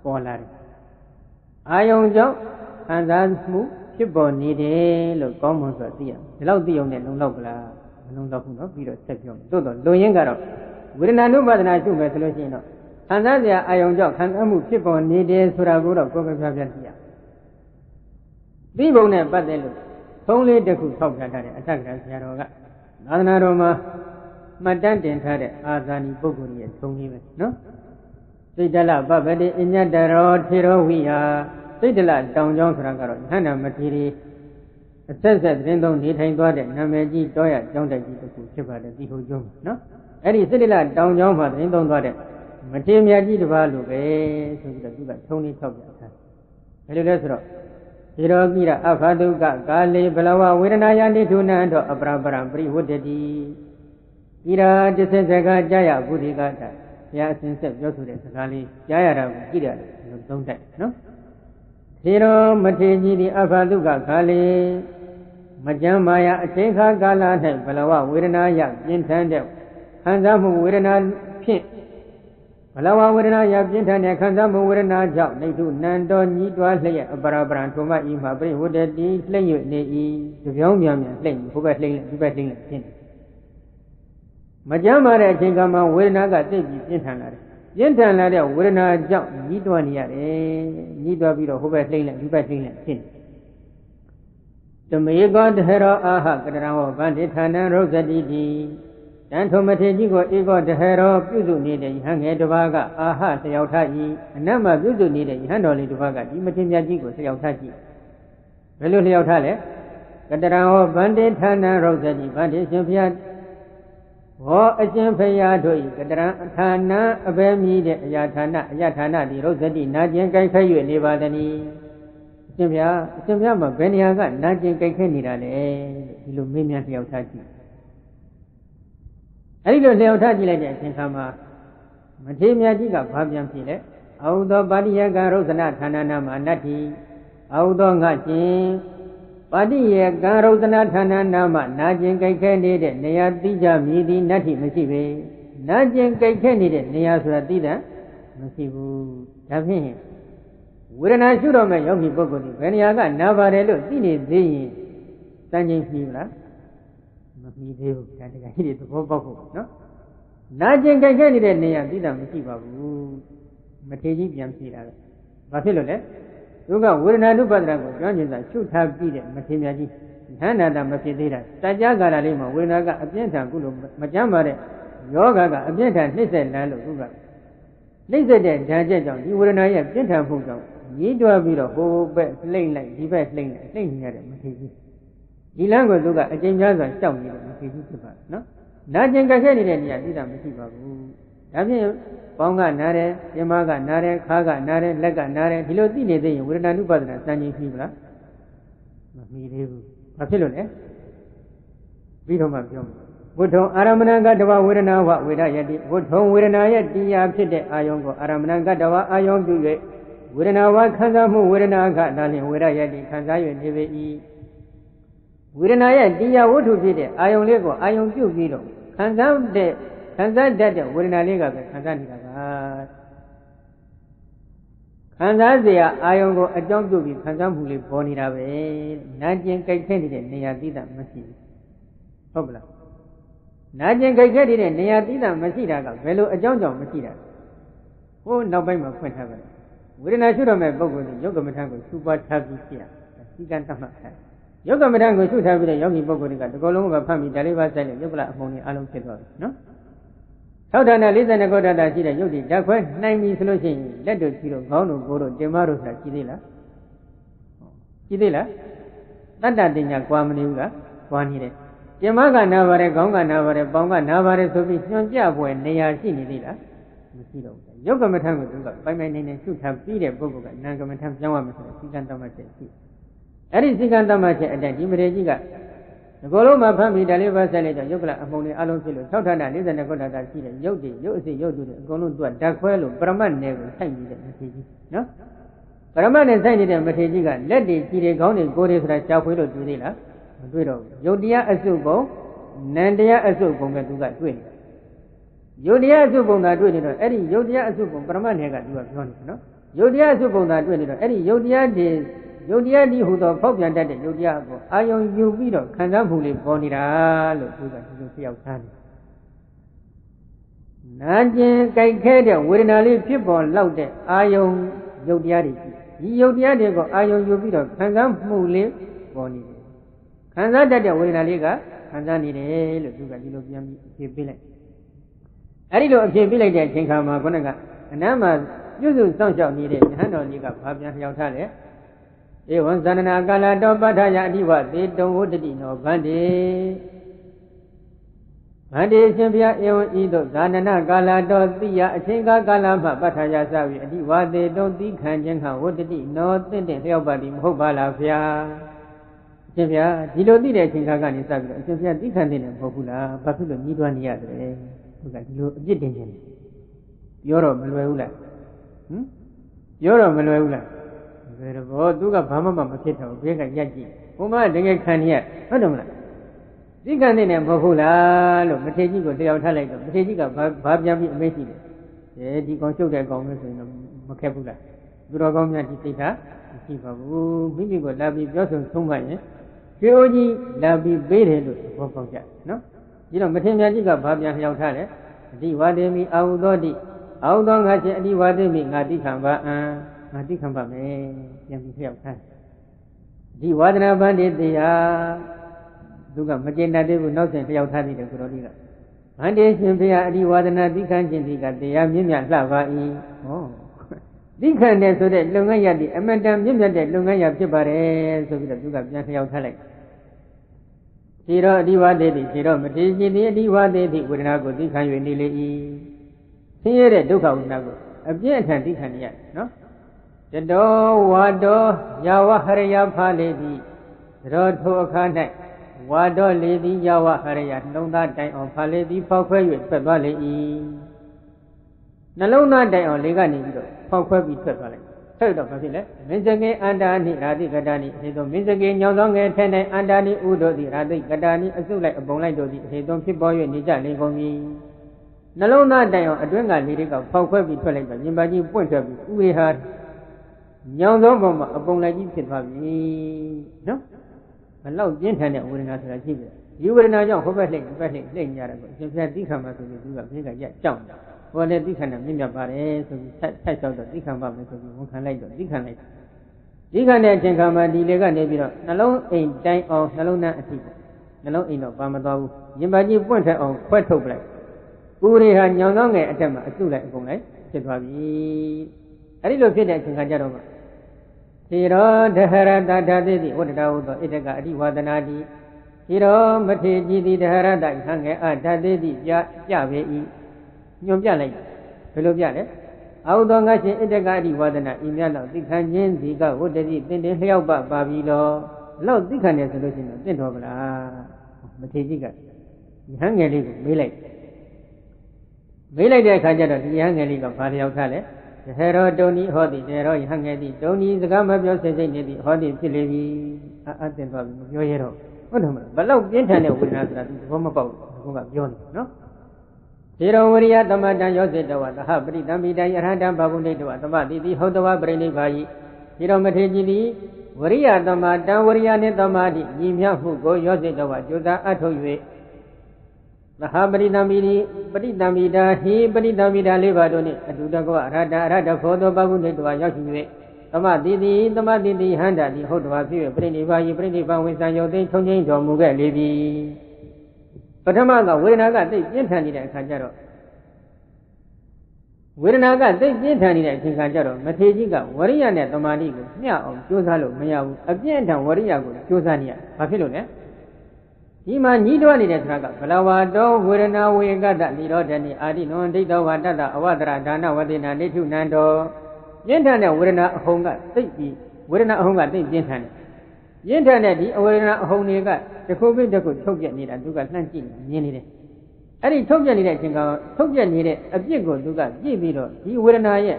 ပေါ်လာတယ်အာယုံကြောင့်ခံစားမှုဖြစ်ပေါ်နေတယ်လို့ကောင်းမွန်စွာသိရဒီလောက်သိအောင်နဲ့လုံလောက်ကလားမလုံလောက်ဘူးနော်ပြီးတော့ဆက်ပြောမယ်သို့တော့လူရင်းကတော့ဝေဒနာနုပါဒနာရှုမယ်ဆိုလို့ရှိရင်တော့ခံစားစရာအာယုံကြောင့်ခံစားမှုဖြစ်ပေါ်နေတယ်ဆိုတာကိုတော့ကိုယ်ပဲပြပြသိရသိပုံနဲ့ပတ်သက်လို့သုံးလေးတစ်ခုထောက်ပြထားတဲ့အထက်ကဆရာတော်ကသာသနာတော်မှာမှတ်တမ်းတင်ထားတဲ့အာဇာနည်ပုဂ္ဂိုလ်ရဲ့သုံးလေးပဲနော်စိတ်တလပပတိအညတရောထေရောဝိဟာစိတ်တလတောင်ကျောင်းဆိုတာကတော့ဟန္တာမထေရီအဆက်ဆက်သတင်းသုံးနေထိုင်သွားတဲ့နာမည်ကြီးတောရကျောင်းတိုက်ကြီးတစ်ခုဖြစ်ပါတယ်ဒီဟိုကျောင်းနော်အဲ့ဒီစိတ်တလတောင်ကျောင်းမှာသတင်းသုံးသွားတဲ့မထေမြတ်ကြီးတစ်ပါးလိုပဲဆိုပြီးတော့သူကထုံးလေးထောက်ပြထားဘယ်လိုလဲဆိုတော့ဒီရောကိရအဖဒုက္ခကာလေဘလဝဝေဒနာယနိထုနံတော့အပရပရံပရိဝတ္တတိဤရာတစ္ဆေစကားကြားရဘုဒ္ဓိကတဘုရားအစဉ်ဆက်ပြောဆိုတဲ့စကားလေးကြားရတာကိုကြည့်ရတယ်လို့သုံးတိုက်နော်ဒီရောမထေကြီးဒီအဖဒုက္ခကာလေမကြမ်းမာယအချိန်ခါကာလ၌ဘလဝဝေဒနာယပြင်းထန်တဲ့ခံစားမှုဝေဒနာဖြင့်ဘလဝဝေဒနာယပြင်းထန်တဲ့ခံစားမှုဝေဒနာကြောင့်နေထုနံတော်ညီးတွားလျက်အပရပရံထုံမဤမှာပြိဝတ္တတိလှိမ့်၍နေ၏တပြောင်းပြန်ပြန်လှိမ့်ဟိုဘက်လှိမ့်လိုက်ဒီဘက်လှိမ့်လိုက်ဖြစ်နေမကြမ်းမာတဲ့အချိန်ကမှဝေဒနာကသိပြီးပြင်းထန်လာတယ်ပြင်းထန်လာတဲ့ဝေဒနာကြောင့်ညီးတွားနေရတယ်ညီးတွားပြီးတော့ဟိုဘက်လှိမ့်လိုက်ဒီဘက်လှိမ့်လိုက်ဖြစ်နေတမေကောတဟရောအာဟကတရံဟောဗန္တိဌာနံရုဇတိတိတန်ထုံမထေကြီးကိုဧကောတဟရောပြုစုနေတဲ့ယဟန်ငယ်တစ်ပါးကအာဟလျှောက်ထား၏အနတ်မှာပြုစုနေတဲ့ယဟန်တော်လေးတစ်ပါးကဒီမထေမြတ်ကြီးကိုလျှောက်ထားကြည့်ဘယ်လိုလျှောက်ထားလဲကတရံဟောဗန္တိဌာနံရုဇတိဗန္တိရှင်ဖျားဟောအရှင်ဖျားတို့၏ကတရံဌာနံအဘယ်မြည်တဲ့အရာဌာနသည်ရုဇတိနာကျင်ကြိုက်ခဲ၍နေပါသနည်းအရှင်ဖျားမှာဘယ်နေရာကနာကျင်ကြိုက်ခဲနေတာလဲဒီလိုမေးမြန်းလျှောက်ထားကြည့်အဲ့ဒီလိုလျှောက်ထားကြည့်လိုက်တဲ့အချိန်ခါမှာမထေမြတ်ကြီးကဘာပြန်ဖြစ်လဲအာဟုသောပါတိယကရုဇနဌာနနာမှာနတ္တိအာဟုသောငါချင်းပါတိယကရုဇနဌာနနာမှာနာကျင်ကြိုက်ခဲနေတဲ့နေရာတိကြမြည်သည်နတ္တိမရှိပေနာကျင်ကြိုက်ခဲနေတဲ့နေရာဆိုတာသိတာမရှိဘူးဒါဖြင့်ဝေဒနာရှုတော့မဲ့ယောဂီပုဂ္ဂိုလ်ဒီဘယ်နေရာကနာပါတယ်လို့သိနေသေးရင်စံချိန်ရှိမလားမမီသေးဘူးဒါတကယ်ကြီးသဘောပေါက်ဖို့နော်နာကျင်ကြိုက်ခဲနေတဲ့နေရာသိတာမရှိပါဘူးမထေကြီးပြန်ဖြေတာပဲဘာဖြစ်လို့လဲသူကဝေဒနာနုပါဒနာကိုကြောင်းကျင်စွာရှုထားပြီးတဲ့မထေမြတ်ကြီးဟန္တာမဖြစ်သေးတာတကြကာလလေးမှာဝေဒနာကအပြင်းထန်ကုလို့မကြမ်းပါတဲ့ယောဂကအပြင်းထန်နှိမ့်ဆက်လန်းလို့သူက လိမ့်ဆက်တဲ့ဓာတ်ချက်ကြောင့်ဒီဝေဒနာရဲ့ပြင်းထန်မှုကြောင့်ရေးတွားပြီးတော့ဟိုဘက်လှိမ့်လိုက်ဒီဘက်လှိမ့်လိုက်လှိမ့်နေရတဲ့မထေကြီးဒီလမ်းကိုသူကအကျဉ်းများစွာရှောက်နေတဲ့မထေကြီးဖြစ်ပါနော်နာကျင်ကြက်ခဲနေတဲ့နေရာသိတာမရှိပါဘူးဒါဖြင့်ပေါင်းကနားတယ်ပြမကနားတယ်ခါးကနားတယ်လက်ကနားတယ်ဒီလိုသိနေသေးရင်ဝေဒနာနုပါဒနာစံချိန်ပြီမလားမမီသေးဘူးဘာဖြစ်လို့လဲပြီးတော့မှပြောမယ်ဝဋ္ထုံအာရမဏကတဝဝေဒနာဝဝေဒယတိဝဋ္ထုံဝေဒနာရဲ့တရားဖြစ်တဲ့အာယုံကိုအာရမဏကတဝအာယုံပြု၍ဝေဒနာဝခံစားမှုဝေဒနာကဒါလျှင်ဝေဒယတိခံစား၍နေပေ၏ဝေဒနာရဲ့တရားဝတ္ထုဖြစ်တဲ့အာယုံလေးကိုအာယုံပြုပြီးတော့ခံစားတတ်တဲ့ဝေဒနာလေးကပဲခံစားနေတာပါခံစားเสียအာယုံကိုအကြောင်းပြုပြီးခံစားမှုလေးပေါ်နေတာပဲနာကျင်ကြိုက်ခဲနေတဲ့နေရာသိတာမရှိဘူးဟုတ်ပလားနာကျင်ကြိုက်ခဲနေတဲ့နေရာသိတာမရှိတာကဘယ်လိုအကြောင်းကြောင့်မရှိတာဟိုနောက်ပိုင်းမှာဖွင့်ထားပါလေဝေဒနာရှုတော့မဲ့ပုဂ္ဂိုလ်ကြီးယောဂမထံကိုရှုပွားထားပြီးဖြစ်ရစီကံတတ်မှတ်ထားယောဂမထံကိုရှုထားပြီးတဲ့ယောဂီပုဂ္ဂိုလ်တွေကဒီကုလုံးကဖတ်ပြီးဒါလေးပါဆိုင်လို့ယုတ်ကလအမှုန်ကြီးအလုံးဖြစ်သွားပြီနော်သောတာနဲ့42ခုတ္တရှိတဲ့ယုတ်တိဓာတ်ခွဲနိုင်ပြီဆိုလို့ရှိရင်လက်တို့ချီတို့ခေါင်းတို့ကိုယ်တို့တင်မတို့ဆိုတာရှိသေးလားရှိသေးလားတတ္တတင်ညာကွာမနေဘူးလားကွာနေတယ်တင်မကနာပါတယ်ခေါင်းကနာပါတယ်ပေါင်ကနာပါတယ်ဆိုပြီးညွှန်ပြပွဲနေရာရှိနေသေးလားမရှိတော့ဘူးယုတ်ကမထံကိုသူကပိုင်ပိုင်နေနေရှုထားပြီးတဲ့ပုဂ္ဂိုလ်ကနာကမထံပြောင်းရမယ်ဆိုတဲ့စီကံတတ်မှတ်ချက်ရှိအဲ့ဒီစီကံတတ်မှတ်ချက်အတိုင်းဒီမရေကြီးကဒီကိုယ်လုံးမှာဖမ်းပြီးဒါလေးပါဆက်လိုက်တော့ယုတ်ကလအမှုန်တွေအလုံးဖြစ်လို့6ဌာန42ခုတ္တရှိတဲ့ယုတ်တွေယုတ်အစိယုတ်တွေအကုန်လုံးသူကဓာတ်ခွဲလို့ပရမတ်နယ်ကိုစိုက်နေတဲ့မထေကြီးနော်ပရမတ်နယ်စိုက်နေတဲ့မထေကြီးကလက်တွေကြည်တွေခေါင်းတွေကိုယ်တွေဆိုတာကြောက်ခွေးလို့တွေ့သေးလားမတွေ့တော့ဘူးယုတ်တရားအစုပ်ပုံနံတရားအစုပ်ပုံပဲသူကတွေ့နေယုတ်တရားအစုပ်ပုံသာတွေ့နေတော့အဲ့ဒီယုတ်တရားအစုပ်ပုံပရမတ်နယ်ကသူကပြောနေတယ်နော်ယုတ်တရားအစုပ်ပုံသာတွေ့နေတော့အဲ့ဒီယုတ်တရားဒီဟူသောဖောက်ပြန်တတ်တဲ့ယုတ်တရားကိုအာယုံယူပြီးတော့ခံစားမှုလေးပေါ်နေတာလို့သူကဒီလိုပြောက်ထားတယ်။နာကျင်ကြိုက်ခဲတဲ့ဝေဒနာလေးဖြစ်ပေါ်လောက်တဲ့အာယုံယုတ်တရားတွေဒီယုတ်တရားတွေကိုအာယုံယူပြီးတော့ခံစားမှုလေးပေါ်နေတယ်။ခံစားတတ်တဲ့ဝေဒနာလေးကခံစားနေတယ်လို့သူကဒီလိုပြန်ပြီးအဖြေပေးလိုက်။အဲဒီလိုအဖြေပေးလိုက်တဲ့အချိန်ခါမှာခုနကအနမ်းမှာပြုစုစောင့်ရှောက်နေတဲ့ယဟန်တော်ကြီးကဘာပြန်လျှောက်ထားလဲဧဝံသန္နနာကာလတောပဋ္ဌာယအဓိဝသေတုံဝတ္တိနောဗန္တိရှင်ဘုရားဧဝံဤသို့ဇာနနာကာလတောသိယအချိန်ကာလမှပဋ္ဌာယစ၍အဓိဝသေတုံသိခံခြင်းခဝတ္တိနောတင့်လျောက်ပါသည်မဟုတ်ပါလားဗျာအရှင်ဘုရားဒီလိုသိတဲ့အချိန်ကနေစပြီးတော့အရှင်ဘုရားသိခံတဲ့မဟုတ်ဘူးလားဘာဖြစ်လို့ညှိတွားနေရတယ်ဟုတ်ကဲ့ဒီလိုအပြစ်တင်ခြင်းပြောတော့မလွယ်ဘူးလားပြောတော့မလွယ်ဘူးလားဘယ်တော့သူကဘာမှမဖြစ်တော့ဘယ်ကရက်ကြည့်ဘုမတကယ်ခံရဟုတ်တယ်မလားသိခံနေတယ်မဟုတ်ဘူးလားလို့မထေကြီးကိုတရားထားလိုက်တော့မထေကြီးကဘာပြန်ပြီးအမေးရှိတယ်ဒီကောင်ရှုပ်တဲ့ကောင်ပဲဆိုရင်တော့မခက်ဘူးလားသူတော်ကောင်းများဒီသိတာမရှိပါဘူးမိမိကိုလာပြီးပြောဆိုဆုံးမှရင်ကျေအိုးကြီးလာပြီးပေးတယ်လို့ဘောပေါက်ကြနော်ဒီတော့မထေမြတ်ကြီးကဘာပြန်လျှောက်ထားတယ်အတိဝါဒေမိအာဟုသောတိအာဟုသောငါချင်းအတိဝါဒေမိငါတိခံပါအံငါသိခံပါမယ်ပြန်ပြီးဖျောက်ထားဒီဝါဒနာဗန္တိတရားသူကမကျေနပ်သေးဘူးနောက်ဆက်ဖျောက်ထားသေးတယ်ကိုတော်လေးကဗန္တိရှင်ဘုရားအဒီဝါဒနာသိခံခြင်းဒီကတရားမြင့်မြတ်လှပါ၏ဟောသိခံတယ်ဆိုတဲ့လုပ်ငန်းရသည်အမတန်မြင့်မြတ်တဲ့လုပ်ငန်းရဖြစ်ပါတယ်ဆိုပြီးတော့သူကပြန်ဖျောက်ထားလိုက်ခြေတော်အဒီဝါဒေတိခြေတော်မထေရှင်သည်အဒီဝါဒေတိဝေဒနာကိုသိခံ၍နေလေ၏ဆင်းရဲတဲ့ဒုက္ခဝေဒနာကိုအပြည့်အထန်သိခံရနော်တတောဝါတောယာဝဟရယဖာလေသည်သောထိုအခါ၌ဝါတောလေသည်ယာဝဟရယနှလုံးသားတိုင်အောင်ဖာလေသည်ဖောက်ခွဲ၍ထွက်သွားလေ၏နှလုံးသားတိုင်အောင်လေကနေပြီးတော့ဖောက်ခွဲပြီးထွက်သွားလိုက်ထွက်တော့ဘာဖြစ်လဲမင်းစကေအန္တာနိရာတိကတာနိအဟေသောမင်းစကေညောင်သောငယ်ထဲ၌အန္တာနိဥဒိုတိရာတိကတာနိအစုလိုက်အပုံလိုက်တို့သည်အဟေသောဖြစ်ပေါ်၍နေကြလေကုန်၏နှလုံးသားတိုင်အောင်အတွင်းကလေတွေကဖောက်ခွဲပြီးထွက်လိုက်တော့မြင်ပါကြီးပွင့်ထွက်ပြီးဥရေဟာညောင်သောပုံမှာအပုံလိုက်ကြီးဖြစ်သွားပြီနော်ဘလောက်ပြင်းထန်တဲ့ဝေဒနာဆိုတာရှိပြီဒီဝေဒနာကြောင့်ဟိုဘက်လှိမ့်ဒီဘက်လှိမ့်လှိမ့်ကြတယ်ကိုအရှင်ဘုရားသိခံပါဆိုပြီးသူကဘေးကရက်ကြောက်တယ်ဟောလည်းသိခံတယ်မြင့်မြတ်ပါတယ်ဆိုပြီးဆက်လျှောက်တော့သိခံပါမယ်ဆိုပြီးဝန်ခံလိုက်တော့သိခံလိုက်သိခံတဲ့အချိန်ခါမှာဒီလေကနေပြီးတော့နှလုံးအိမ်တိုင်းအောင်နှလုံးသားအထိနှလုံးအိမ်တော့ပါမသွားဘူးရင်ပါကြီးပွင့်ထက်အောင်ခွဲထုတ်ပလိုက်ဦးရေဟာညောင်သောငယ်အတက်မှာအစုလိုက်အကုန်လိုက် ဖြစ်သွားပြီအဲ့ဒီလိုဖြစ်တဲ့အချိန်ခါကျတော့မှသေရောဒဟရတဓာတိတိဝတ္တရာဟုသောဣတကအဓိဝါဒနာတိသေရောမထေကြည်တိဒဟရတဟံငယ်အဓာတိတိပြပေ၏ညွန်ပြလိုက်ဘယ်လိုပြလဲအာဟုသောငါရှင်ဣတကအဓိဝါဒနာဤမြတ်လောက်သိခံခြင်းဒီကဝတ္တတိတင်တင်လျောက်ပါပြီလောလောက်သိခံတယ်ဆိုလို့ရှိရင်တင့်တော်ဗလားမထေကြီးကယဟန်ငယ်လေးကိုမေးလိုက်တဲ့အခါကျတော့ဒီယဟန်ငယ်လေးကဘာလျောက်ထားလဲယဟရောတုန်ဤဟောတိတေရောယဟန်ငယ်တိတုန်ဤစကားမပြောစိတ်စိတ်နေသည်ဟောတိဖြစ်လေပြီအတင်သွားပြီမပြောရတော့ဟုတ်တယ်မလားဘလောက်ပြင်းထန်တဲ့ဝေဒနာဆိုတာသူသဘောမပေါက်ဘူးကပြောနေနော်သေရောဝရိယသမတံယောစေတဝသဟပရိတံပိတံယရဟတံဘာဝုန်ိတဝသမတိတိဟုတ်တဝပရိနိဗ္ဗာယိသေရောမထေကြည်သည်ဝရိယသမတံဝရိယနှင့်သမာဓိညီမြမှုကိုယောစေတဝကြိုးစားအထုတ်၍သဟပရိတံပိတိပရိတံပိတာဟိပရိတံပိတာလေးပါတို့နှင့်အတူတကောအရဟတဖောသောဘာဝုန်ိတဝရောက်ရှိ၍သမတိတိဟန္တာတိဟုတ်တဝဖြစ်၍ပရိနိဗ္ဗာယိပရိနိဗ္ဗာန်ဝင်စံယုတ်သိထုံချင်းတော်မူခဲ့လေပြီပထမကဝေဒနာကသိပြင်းထန်နေတဲ့အခါကျတော့ဝေဒနာကသိပြင်းထန်နေတဲ့အချိန်ခါကျတော့မထေကြီးကဝရိယနဲ့သမာဓိကိုမျှအောင်ကြိုးစားလို့မရဘူးအပြင်းထန်ဝရိယကိုကြိုးစားနေရဘာဖြစ်လို့လဲဒီမှာညီးတွားနေတဲ့ဆိုတာကဘလဝတောဝေဒနာဝေကတနိရောဓနိအာတိနွန်ဒိဋ္ဌဝါတတအဝဒရဒါနဝတိနာဒိဋ္ဌုနန္တောပြင်းထန်တဲ့ဝေဒနာအဟုန်ကသိပြီးဝေဒနာအဟုန်ကသိပြင်းထန်တယ်ပြင်းထန်တဲ့ဒီအဝေဒနာအဟုန်တွေကတစ်ခုပြီးတစ်ခုထုတ်ပြနေတာသူကလှမ်းကြည့်မြင်နေတယ်အဲ့ဒီထုတ်ပြနေတဲ့အချိန်ကထုတ်ပြနေတဲ့အပြစ်ကိုသူကကြည့်ပြီးတော့ဒီဝေဒနာရဲ့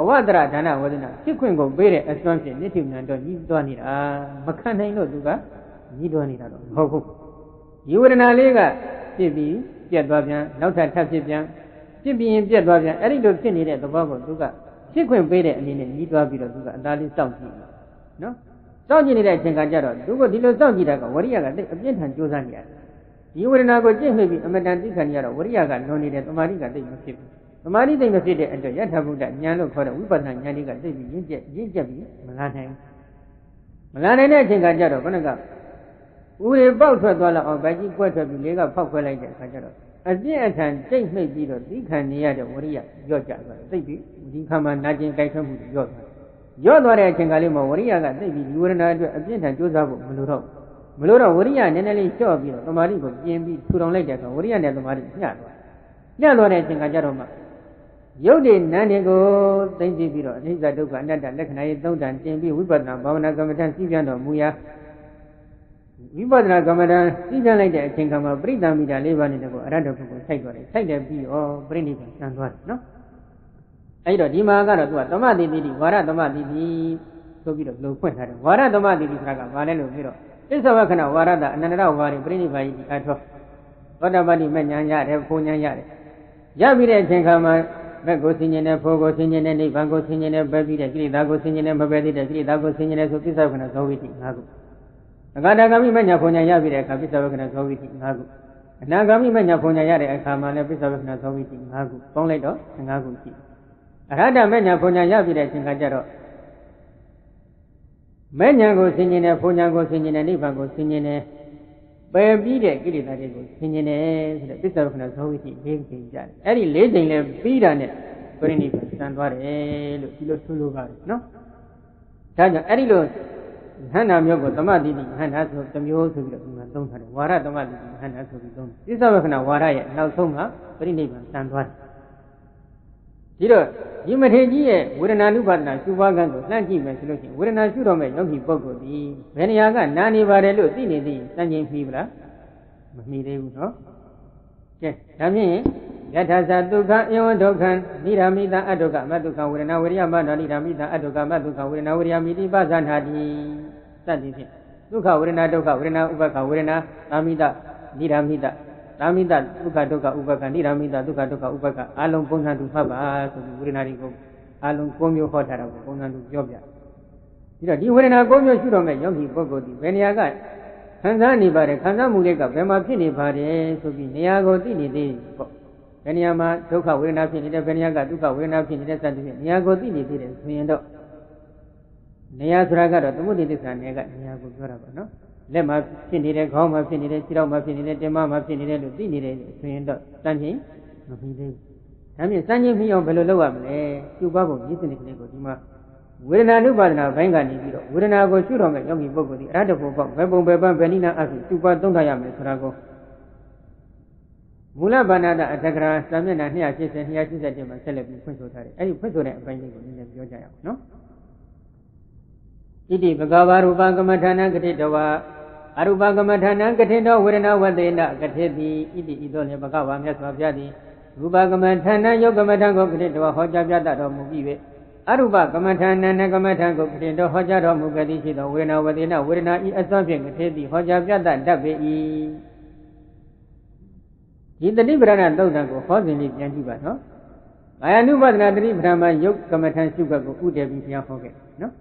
အဝဒရဒါနဝေဒနာဖြစ်ခွင့်ကိုပေးတဲ့အစွမ်းဖြင့်နိဋ္ဌိနံတော့ညီးတွားနေတာမခံနိုင်လို့သူကညီးတွားနေတာတော့မဟုတ်ဘူးဒီဝေဒနာလေးကဖြစ်ပြီးပြတ်သွားပြန်နောက်ထပ်ဖြစ်ပြန်ဖြစ်ပြီးရင်ပြတ်သွားပြန်အဲ့ဒီလိုဖြစ်နေတဲ့သဘောကိုသူကဖြစ်ခွင့်ပေးတဲ့အနေနဲ့ညီးတွားပြီးတော့သူကအသားလေးစောင့်ကြည့်နော်စောင့်ကြည့်နေတဲ့အချိန်ကကြတော့သူကဒီလိုစောင့်ကြည့်တာကဝရိယကတိတ်အပြင်းထန်ကြိုးစားနေရတယ်ဒီဝေဒနာကိုကြည့်မိပြီးအမတန်သိခံရတော့ဝရိယကလွန်နေတဲ့သမာဓိကတိတ်မဖြစ်ဘူးသမာဓိတိတ်မဖြစ်တဲ့အတွက်ယထာဘုဒ္ဓဉာဏ်လို့ခေါ်တဲ့ဝိပဿနာဉာဏ်တွေကတိတ်ပြီးရင့်ကျက်ပြီးမလာနိုင်တဲ့အချိန်ကကြတော့ခဏကဦးရေပေါက်ထွက်သွားလောက်အောင်ဗိုက်ကြီးကွက်ထွက်ပြီးလေကဖောက်ခွဲလိုက်တဲ့အခါကျတော့အပြင်းအထန်ကြိတ်နှိပ်ပြီးတော့သိခံနေရတဲ့ဝရိယရော့ကျသွားတယ်သိပြီးဒီခါမှာနာကျင်ကြိုက်ထွက်မှုရော့သွားတဲ့အချိန်ကလေးမှာဝရိယကသိပြီးဒီဝေဒနာအတွက်အပြင်းထန်ကြိုးစားဖို့မလိုတော့ဝရိယနည်းနည်းလေးလျှော့ပြီးတော့သမာဓိကိုပြင်ပြီးထူထောင်လိုက်တဲ့အခါဝရိယနဲ့သမာဓိညှသွားတဲ့အချိန်ကကြတော့မှယုတ်တိနန်းတွေကိုသိသိပြီးတော့အနိစ္စဒုက္ခအနတ္တလက္ခဏာရေးသုံးတန်တင်ပြီးဝိပဿနာဘာဝနာကမ္မဋ္ဌာန်းစီးပြန်တော်မူရာဝိပဿနာကမ္မဋ္ဌာန်းစီးပြန်လိုက်တဲ့အချိန်ကမှပရိသမိတာ၄ပါးနဲ့ကိုအရဟတဖို့ကိုစိုက်သွားတယ်စိုက်တယ်ပြီးတော့ပြိဋိဘံဆံသွားတယ်နော်အဲ့တော့ဒီမှာကတော့သူကသမတိတိဝါရသမတိတိဆိုပြီးတော့လုံဖွင့်ထားတယ်ဝါရသမတိတိဆိုတာကဘာလဲလို့ပြီးတော့သစ္စာဝခဏဝါရတအနန္တရဝါရိပြိဋိဘံဤအထောသောတပတိမဲ့ညာရတယ်ဘုံညာရတယ်ရပြီးတဲ့အချိန်ခါမှာဘက်ကိုဆင်ញင်တဲ့ဖိုးကိုဆင်ញင်တဲ့နိဗ္ဗာန်ကိုဆင်ញင်တဲ့ပဲပြီးတဲ့ကိလေသာကိုဆင်ញင်တဲ့မပဲသေးတဲ့ကိလေသာကိုဆင်ញင်တဲ့ဆိုသစ္စာဝခဏဇောဝိတိ၅ခုအဂါတဂါမိမညာဘုံညာရပြီးတဲ့အခါပစ္ဆဝကနာဇောဝိတိ၅ခုအနာဂါမိမညာဘုံညာရတဲ့အခါမှာလည်းပစ္ဆဝကနာဇောဝိတိ၅ခုပေါင်းလိုက်တော့၅ခုရှိအရဟတမညာဘုံညာရပြီးတဲ့အချိန်ခါကျတော့မညာကိုဆင်ញင်တဲ့ဘုံညာကိုဆင်ញင်တဲ့နိဗ္ဗာန်ကိုဆင်ញင်တဲ့ပယ်ပြီးတဲ့ကိလေသာတွေကိုဆင်ញင်တယ်ဆိုတဲ့ပစ္ဆဝကနာဇောဝိတိ၄ချိန်ကြတယ်အဲ့ဒီ၄ချိန်လည်းပြီးတာနဲ့ပြိဋိဘံဆံသွားတယ်လို့ဒီလိုဆိုလိုပါတယ်နော်ဒါကြောင့်အဲ့ဒီလိုဟန္တာမျိုးကိုသမတိတိဟန္တာဆိုတစ်မျိုးဆိုပြီးတော့ဒီမှာသုံးထားတယ်ဝါရသမတိတိဟန္တာဆိုပြီးသုံးတယ်သစ္စာဝကနာဝါရရဲ့နောက်ဆုံးကပြိဋိဘံဆံသွားတယ်ဒီတော့ဒီမထေကြီးရဲ့ဝေဒနာနုပါဒနာရှုပွားကံကိုလှမ်းကြည့်မယ်ဆိုလို့ရှိရင်ဝေဒနာရှုတော့မဲ့ယောဂီပုဂ္ဂိုလ်ဒီဘယ်နေရာကနာနေပါတယ်လို့သိနေသေးစံချိန်ပြီးဗလားမမီသေးဘူးနော်ကဲဒါဖြင့်ယထာသဒုက္ခဧဝံဒုက္ခံနိရာမိတအဒုက္ခမတုခဝေဒနာဝိရိယမန္တနိရာမိတအဒုက္ခမတုခဝေဒနာဝိရိယမိတိပဇာနာတိစသည်ဖြင့်ဒုက္ခဝေဒနာဒုက္ခဝေဒနာဥပ္ပခဝေဒနာသာမိတနိရာမိတသာမိတဒုက္ခဒုက္ခဥပ္ပခနိရာမိတဒုက္ခဒုက္ခဥပ္ပခအလုံးပုံစံတူမှတ်ပါဆိုပြီးဝေဒနာတွေကိုအလုံး၉မျိုးဟောထားတာကိုပုံစံတူပြောပြပြီးတော့ဒီဝေဒနာ၉မျိုးရှုတော့မဲ့ယောဂီပုဂ္ဂိုလ်ဒီဘယ်နေရာကခံစားနေပါတယ်ခံစားမှုတွေကဘယ်မှာဖြစ်နေပါတယ်ဆိုပြီးနေရာကိုသိနေသေးပေါ့ဘယ်နေရာမှာဒုက္ခဝေဒနာဖြစ်နေတယ်ဘယ်နေရာကဒုက္ခဝေဒနာဖြစ်နေတဲ့စသဖြင့်နေရာကိုသိနေသေးတယ်ဆိုရင်တော့နေရာဆိုတာကတော့သမုဒိသစ္စာနယ်ကနေရာကိုပြောတာပေါ့နော်လက်မှာဖြစ်နေတယ်ခေါင်းမှာဖြစ်နေတယ်ခြေထောက်မှာဖြစ်နေတယ်တင်မမှာဖြစ်နေတယ်လို့သိနေတယ်ဆိုရင်တော့တန်ချင်းမပြီးသေးဘူး ဒါဖြင့်စံချင်းမိအောင်ဘယ်လိုလုပ်ရမလဲကျုပ်ပါဖို့ရည်စနစ်ကလေးကိုဒီမှာဝေဒနာနုပါဒနာဘိုင်းကနေပြီးတော့ဝေဒနာကိုရှုတော်မဲ့ယောဂီပုဂ္ဂိုလ်ဒီအရဟတဖို့ပေါ့ဘယ်ပုံဘယ်ပန်းဘယ်နိနာအဖြစ်ကျုပ်ပါသုံးထားရမယ်ဆိုတာကိုမူလဗန္ဒတာအတ္တကရာစာမျက်နှာ280 281မှာဆက်လက်ပြီးဖွင့်ဆိုထားတယ်အဲ့ဒီဖွင့်ဆိုတဲ့အပိုင်းလေးကိုနည်းနည်းပြောကြရအောင်နော်ဣတိဘဂဝါရူပကမ္မထာနံကတိတဝါအရူပကမ္မထာနံကတိတောဝေဒနာဝတ္တေနကတိတိဣတိဤသို့လည်းဘဂဝါမြတ်စွာဘုရားသည်ရူပကမ္မထာနံယုတ်ကမ္မထာကိုကတိတဝါဟောကြားပြတတ်တော်မူပြီး၍အရူပကမ္မထာနံနကမ္မထာကိုကတိတောဟောကြားတော်မူကတိရှိသောဝေဒနာဝတ္တေနဝေဒနာဤအစွမ်းဖြင့်ကတိတိဟောကြားပြတတ်တတ်ပေ၏ဒီတတိပဒနာသုတ်တံကိုဟောစဉ်လေးပြန်ကြည့်ပါနော်ကာယ ानु ပဒနာတတိပဒနာယုတ်ကမ္မထာရှုခွက်ကိုဥတည်ပြီးဘုရားဟောခဲ့နော်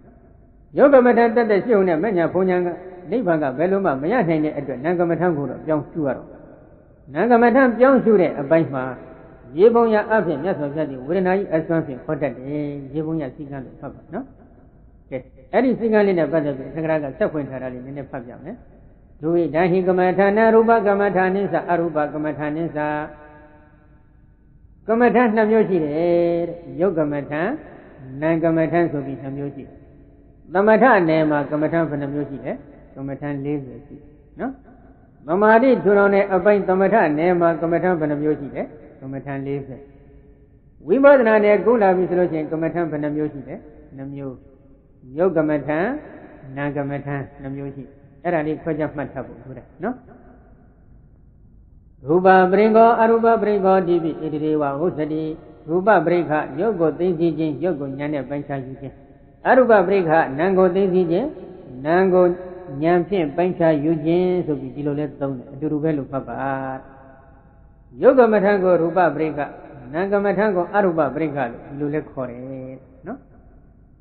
ယုတ်ကမ္မထာတက်တဲ့ရှုုံနဲ့မညာဘုံညာကနိဗ္ဗာန်ကဘယ်လိုမှမရနိုင်တဲ့အတွက်နာကမ္မထာကိုတော့ပြောင်းရှုရတော့နာကမ္မထာပြောင်းရှုတဲ့အပိုင်းမှာရေပုံရအဖြစ်မြတ်စွာဘုရားဒီဝေဒနာကြီးအစွမ်းဖြင့်ဟောတတ်တယ်ရေပုံရစိကံလို့ဖတ်ပါနော်ကဲအဲ့ဒီစိကံလေးနဲ့ပတ်သက်ပြီးသက္ကရာကဆက်ဖွင့်ထားတာလေးနည်းနည်းဖတ်ပြမယ်ဒုဝိဒဟိကမ္မထာနရူပကမ္မထာနိသအရူပကမ္မထာနိသကမ္မထာ2မျိုးရှိတယ်တဲ့ယုတ်ကမ္မထာနာကမ္မထာဆိုပြီး2မျိုးရှိတယ်သမထနယ်မှာကမ္မထာဘယ်နှမျိုးရှိလဲကမ္မထာ40ရှိနော်သမာဓိထူထောင်တဲ့အပိုင်းသမထနယ်မှာကမ္မထာဘယ်နှမျိုးရှိလဲကမ္မထာ40ဝိပဿနာနယ်ကုလာပြီဆိုလို့ရှိရင်ကမ္မထာဘယ်နှမျိုးရှိလဲ2မျိုးယုတ်ကမ္မထာနာကမ္မထာ2မျိုးရှိအဲ့ဒါလေးခွဲခြားမှတ်ထားဖို့ဆိုတယ်နော်ရူပပရိငောအရူပပရိငောတိပိဣတိရေဝဝုသတိရူပပရိခယုတ်ကိုသိသိချင်းယုတ်ကိုဉာဏ်နဲ့ပိုင်းခြားယူခြင်းအရူပပရိခနာမ်ကိုသိသိချင်းနာမ်ကိုဉာဏ်ဖြင့်ပိုင်းခြားယူခြင်းဆိုပြီးဒီလိုလဲသုံးတယ်အတူတူပဲလို့ဖတ်ပါယုတ်ကမ္မထံကိုရူပပရိခနာမ်ကမ္မထံကိုအရူပပရိခလို့ဒီလိုလဲခေါ်တယ်နော်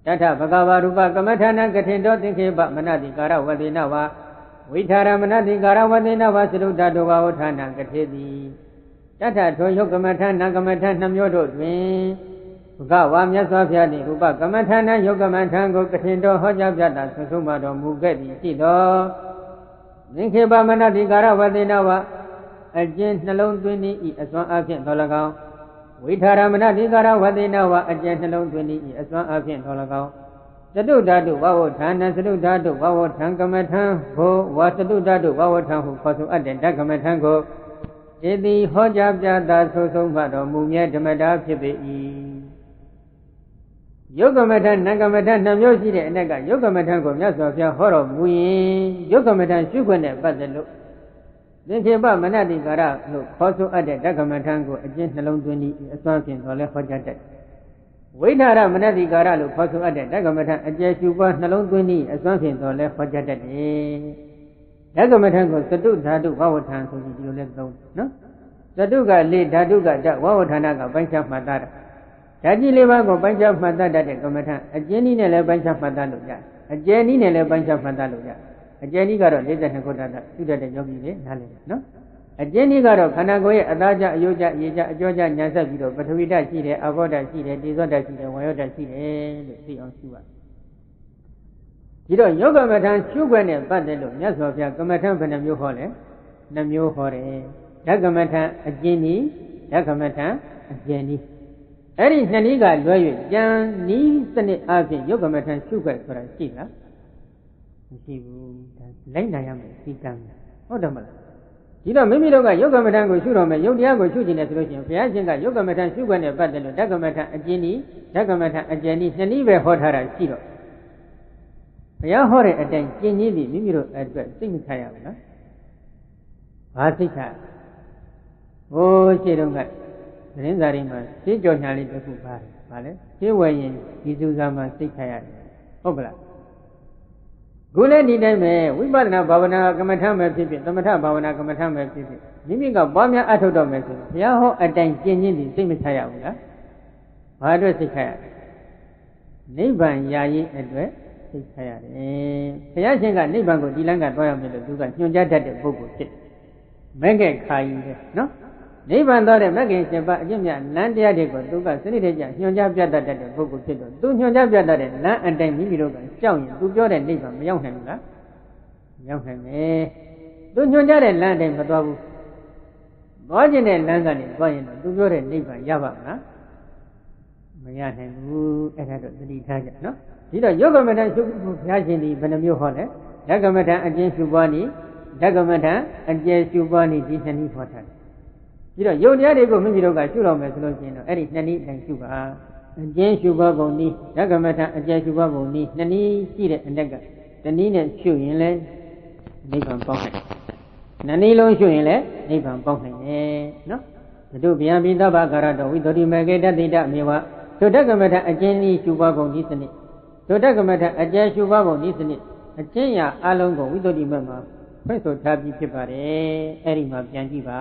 တထဘဂဝါရူပကမ္မထာနံကထင်တော်သင်္ခေပမနတိကာရဝတိနဝါဝိထာရမနတိကာရဝတိနဝါသရုဒ္ဓတောဘာဝဌာနံကထေတိတထထိုယုတ်ကမ္မထာနံကမ္မထာ2မျိုးတို့တွင်ဘဂဝါမြတ်စွာဘုရားသည်ရူပကမ္မထာနံယုတ်ကမ္မထာကိုကထင်တော်ဟောကြားပြတာဆွဆုံးမတော်မူခဲ့သည်ရှိသောသင်္ခေပမနတိကာရဝတိနဝါအကျဉ်နှလုံးသွင်း၏အစွမ်းအဖြင့်တော်၎င်းဝိထာရမဏတိကာရဝတိနဝအကျဉ်နှလုံးသွင်း၏အစွမ်းအဖြင့်တော်၎င်းသတုဓာတုဝဝဌာနသတုဓာတုဝဝထံကမ္မထံဘိုဝါသတုဓာတုဝဝထံဟုခေါ်ဆိုအပ်တဲ့ဓကမ္မထံကိုဣတိဟောကြားပြတာဆိုဆုံးမှတော်မူမြဲဓမ္မတာဖြစ်ပေ၏ယုတ်ကမ္မထနံကမ္မထ2မျိုးရှိတဲ့အ낵ကယုတ်ကမ္မထကိုမြတ်စွာဘုရားဟောတော်မူရင်ယုတ်ကမ္မထရှုခွင့်နဲ့ပတ်သက်လို့သင်္ခေပမနတိကာရလို့ခေါ်ဆိုအပ်တဲ့ဓကမ္မထံကိုအကျဉ်နှလုံးသွင်း၏အစွမ်းဖြင့်တော်လဲဟောကြားတတ်ဝိထာရမနတိကာရလို့ခေါ်ဆိုအပ်တဲ့ဓကမ္မထံအကျဉ်ရှုပွားနှလုံးသွင်း၏အစွမ်းဖြင့်တော်လဲဟောကြားတတ်တယ်ဓကမ္မထံကိုသတုဓာတုဝဝထံဆိုပြီးဒီလိုလဲသုံးနော်သတုကလေဓာတုကဓဝဝဌာနကပိုင်းခြားမှတ်သားတာဓာကြီးလေးပါးကိုပိုင်းခြားမှတ်သားတတ်တဲ့ကမ္မထံအကျဉ်နည်းနဲ့လည်းပိုင်းခြားမှတ်သားလို့ရတယ်အကျဉ်နည်းနဲ့လည်းပိုင်းခြားမှတ်သားလို့ရတယ်အကျဉ်နည်းကတော့42ခုတတ်သူတတ်တဲ့ယောဂီတွေနားလည်တယ်နော်အကျဉ်နည်းကတော့ခန္ဓာကိုယ်ရဲ့အသားကြအယုတ်ကြရေကြအကြောကြညာဆက်ပြီးတော့ပထဝီဓာတ်ရှိတယ်အဘောဓာတ်ရှိတယ်တေဇောဓာတ်ရှိတယ်ဝါယောဓာတ်ရှိတယ်လို့သိအောင်ရှုရဒီတော့ယောဂမထံရှုခွင့်နဲ့ပတ်သက်လို့မြတ်စွာဘုရားကမ္မထံဘယ်နှမျိုးဟောလဲ2မျိုးဟောတယ်ဓကမ္မထံအကျဉ်နည်းဓကမ္မထံအကျဉ်နည်းအဲ့ဒီ2နည်းကလွဲ၍ကြံနည်းစနစ်အပြင်ယောဂမထံရှုခွင့်ဆိုတာရှိလားမရှိဘူးဒါလိုက်နိုင်ရမယ်စီကံဟုတ်တယ်မလားဒီတော့မိမိတို့ကယုတ်ကမ္မထံကိုရှုတော်မယ်ယုတ်တရားကိုရှုခြင်းနဲ့ဆိုလို့ရှိရင်ဘုရားရှင်ကယုတ်ကမ္မထံရှုခွင့်နဲ့ပတ်သက်လို့ဓကမ္မထံအကျဉ်နည်းဓကမ္မထံအကျဉ်နည်း2နည်းပဲဟောထားတာရှိတော့ဘုရားဟောတဲ့အတိုင်းကျင့်ကြည်ပြီးမိမိတို့အတွက်စိတ်မချရဘူးနော်ဘာစိတ်ချဟိုးရှင်းတော့ကသတင်းစာတွေမှာရှင်းကြော်ညာလေးတစ်ခုပါတယ်ဗာလဲရှင်းဝယ်ရင်ဒီစုစားမှာစိတ်ချရတယ်ဟုတ်ပလားခုလည်းဒီတိုင်းပဲဝိပဿနာဘာဝနာကမ္မထမ်းပဲဖြစ်ဖြစ်သမထဘာဝနာကမ္မထမ်းပဲဖြစ်ဖြစ်မိမိကပွားများအထုတ်တော့မယ်ဆိုရင်ဘုရားဟောအတိုင်းကျင့်ခြင်းဒီစိတ်မချရဘူးလားဘာအတွက်စိတ်ချရလဲနိဗ္ဗာန်ရာရေးအတွက်စိတ်ချရတယ်ဘုရားရှင်ကနိဗ္ဗာန်ကိုဒီလမ်းကသွားရမယ်လို့သူကညွှန်ကြားတတ်တဲ့ပုဂ္ဂိုလ်ဖြစ်မဂ္ဂင်ခါကြီးပဲနော်နိဗ္ဗာန်သွားတဲ့မဂ္ဂင်ရှင်ပါအကျင့်မြတ်လမ်းတရားတွေကိုသူကစနစ်တကျညွှန်ကြားပြတတ်တဲ့ပုဂ္ဂိုလ်ဖြစ်တော့သူညွှန်ကြားပြတတ်တဲ့လမ်းအတိုင်းမိမိတို့ကကြောက်ရင်သူပြောတဲ့နိဗ္ဗာန်မရောက်နိုင်ဘူးလားမရောက်နိုင်ပဲသူညွှန်ကြားတဲ့လမ်းအတိုင်းမသွားဘူး သွားခြင်းနဲ့လမ်းကနေသွားရင်တော့သူပြောတဲ့နိဗ္ဗာန်ရပါမလားမရနိုင်ဘူးအဲ့ဒါတော့သတိထားကြနော်ဒီတော့ယောဂမထရှုဖို့ဘုရားရှင်ဒီဘယ်နှမျိုးဟောလဲဓကမထအကျဉ်းရှုပွားနည်းဓကမထအကျယ်ရှုပွားနည်းဒီနှစ်နည်းဟောထားတယ်ဒီတော့ယုတ်တရားတွေကိုမိမိတို့ကရှုတော့မယ်ဆိုလို့ရှိရင်တော့အဲ့ဒီနှစ်နည်းအတိုင်းရှုပါအကျဉ်းရှုပွားပုံနည်းဓကမထအကျယ်ရှုပွားပုံနည်းနှစ်နည်းရှိတဲ့အ낵ကတနည်းနဲ့ရှုရင်လည်းနိဗ္ဗာန်ပေါက်တယ်နှစ်နည်းလုံးရှုရင်လည်းနိဗ္ဗာန်ပေါက်နိုင်တယ်နော်တို့ဗျာပိသဗ္ဗကာရတော်ဝိသုဒ္ဓိမေကေတတိတမေဝတို့ဓကမထအကျဉ်းနည်းရှုပွားပုံနည်းစနစ်တို့ဓကမထအကျယ်ရှုပွားပုံနည်းစနစ်အကျဉ်းရာအလုံးကိုဝိသုဒ္ဓိမေမှာဖွင့်ဆိုထားပြီးဖြစ်ပါတယ်အဲ့ဒီမှာပြန်ကြည့်ပါ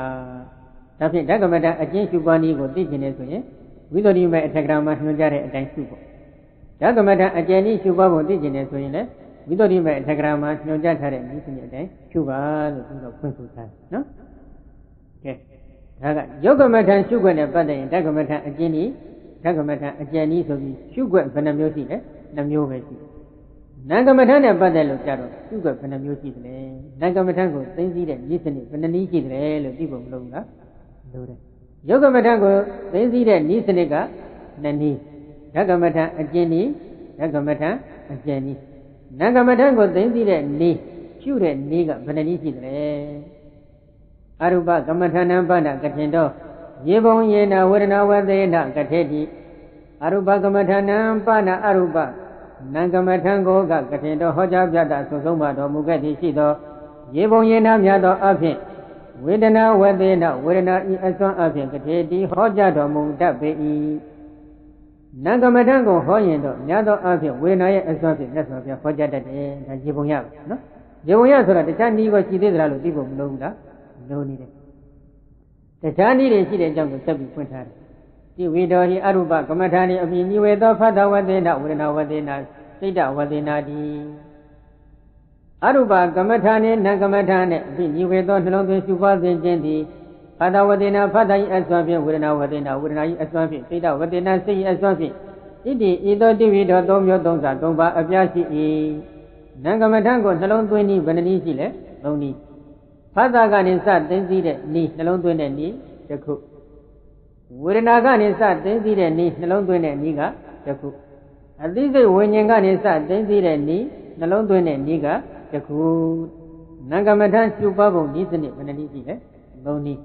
ဒါဖြင့်ဓကမထအကျဉ်းရှုပွားနည်းကိုသိကျင်နေဆိုရင်ဝိသုဒ္ဓိမေအထက်ကရာမှာညွှန်ကြားတဲ့အတိုင်းရှုဖို့ဓကမထအကျဉ်းနည်းရှုပွားပုံသိကျင်နေဆိုရင်လည်းဝိသုဒ္ဓိမေအထက်ကရာမှာညွှန်ကြားထားတဲ့နည်းစနစ်အတိုင်းရှုပါလို့ပြီးတော့ဖွင့်ဆိုထားတယ်နော်ကဲဒါကယောဂမထရှုခွင့်နဲ့ပတ်သက်ရင်ဓကမထအကျဉ်းနည်းဓကမထအကျဉ်းနည်းဆိုပြီးရှုခွင့်ဘယ်နှမျိုးရှိလဲနှမျိုးပဲရှိနာဂမထနဲ့ပတ်သက်လို့ကြတော့ရှုခွင့်ဘယ်နှမျိုးရှိသလဲနာဂမထကိုသိသိတဲ့နည်းစနစ်ဘယ်နှနည်းရှိသလဲလို့သိဖို့မလိုဘူးလားလိုတယ်ယောဂမထကိုသိသိတဲ့နည်းစနစ်ကနှစ်နည်းဓကမထအကျဉ်းနည်းဓကမထအကျဉ်းနည်းနာဂမထကိုသိသိတဲ့နည်းရှုတဲ့နည်းကဘယ်နှနည်းရှိသလဲအရူပကမ္မထာနံပါဏကထင်တော်ယေဘုံယေနဝေဒနာဝသေနကထေတိအရူပကမ္မထာနံပါဏအရူပနံကမ္မထံကိုကထင်တော်ဟောကြားပြတာသုံးဆုံးပါတော်မူခဲ့သည်ရှိသောယေဘုံယေနမြတ်သောအဖြင့်ဝေဒနာဝသေနဝေဒနာဤအစွမ်းအဖြင့်ကထေတိဟောကြားတော်မူတတ်ပေ၏နံကမ္မထံကိုဟောရင်တော့မြတ်သောအဖြင့်ဝေဒနာရဲ့အစွမ်းဖြင့်မြတ်စွာဘုရားဟောကြားတတ်တယ်ဒါယေဘုံရပါနော်ယေဘုံရဆိုတာတခြားနည်းကိုရှိသေးသလားလို့သိဖို့မလိုဘူးလားလိုနေတယ်တခြားနည်းတွေရှိတဲ့အကြောင်းကိုဆက်ပြီးဖွင့်ထားတယ်ဒီဝိတော်ဟိအရူပကမ္မထာနိအပိနိဝေသောဖသဝသေနဝေဒနာဝသေနစိတ်တဝသေနာတိအရူပကမ္မထာနိနံကမ္မထာနဲ့အပိနိဝေသောနှလုံးသွင်းရှုပွားခြင်းခြင်းသည်ဖသဝသေနဖသဤအစွမ်းဖြင့်ဝေဒနာဝသေနဝေဒနာဤအစွမ်းဖြင့်စိတ်တဝသေနစိတ်ဤအစွမ်းဖြင့်ဣတိဤသောတိဝိတော်သုံးမျိုးသုံးစားသုံးပါအပြားရှိ၏နံကမ္မထာကိုနှလုံးသွင်းနည်းဘယ်နည်းရှိလဲသုံးနည်းဖသကနေစသိသိတဲ့နည်းနှလုံးသွင်းတဲ့နည်းတစ်ခုဝေဒနာကနေစသိသိတဲ့နည်းနှလုံးသွင်းတဲ့နည်းကတစ်ခုအသိစိတ်ဝိညာဉ်ကနေစသိသိတဲ့နည်းနှလုံးသွင်းတဲ့နည်းကတစ်ခုနံကမ္မထရှုပွားပုံနည်းစနစ်ဘယ်နှနည်းရှိလဲသုံးနည်း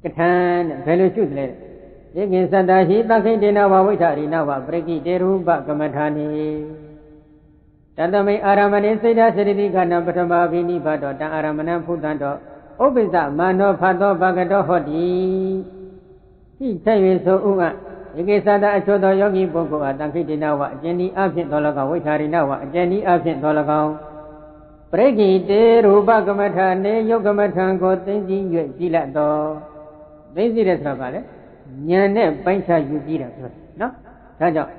ကထံတဲ့ဘယ်လိုရှုသလဲဧကိသတ္တဟိသခိတေနဝဝိဋ္ဌရိနဝပရိကိတေရူပကမ္မထာနိတတမိအာရမဏိစိတ်ဓာစရိတိကနံပထမဘိနိဘတောတံအာရမဏံဖုတံတောဥပ္ပိသမာနောဖတ်သောဘဂတောဟောတိဟိထ၍ဆိုဥဧကိသတ္တအချို့သောယောဂီပုဂ္ဂိုလ်အားတံခိတေနဝအကျဉ်းဤအဖြစ်သော၎င်းဝိဋ္ဌရိနဝအကျဉ်းဤအဖြစ်သော၎င်းပရိကိတေရူပကမ္မထာနေယုတ်ကမ္မထံကိုသိသိ၍ကြည်လတ်သောသိသိတဲ့ဆိုတာပါလေဉာဏ်နဲ့ပိုင်းခြားယူကြည့်တာပြောတယ်နော်ဒါကြောင့်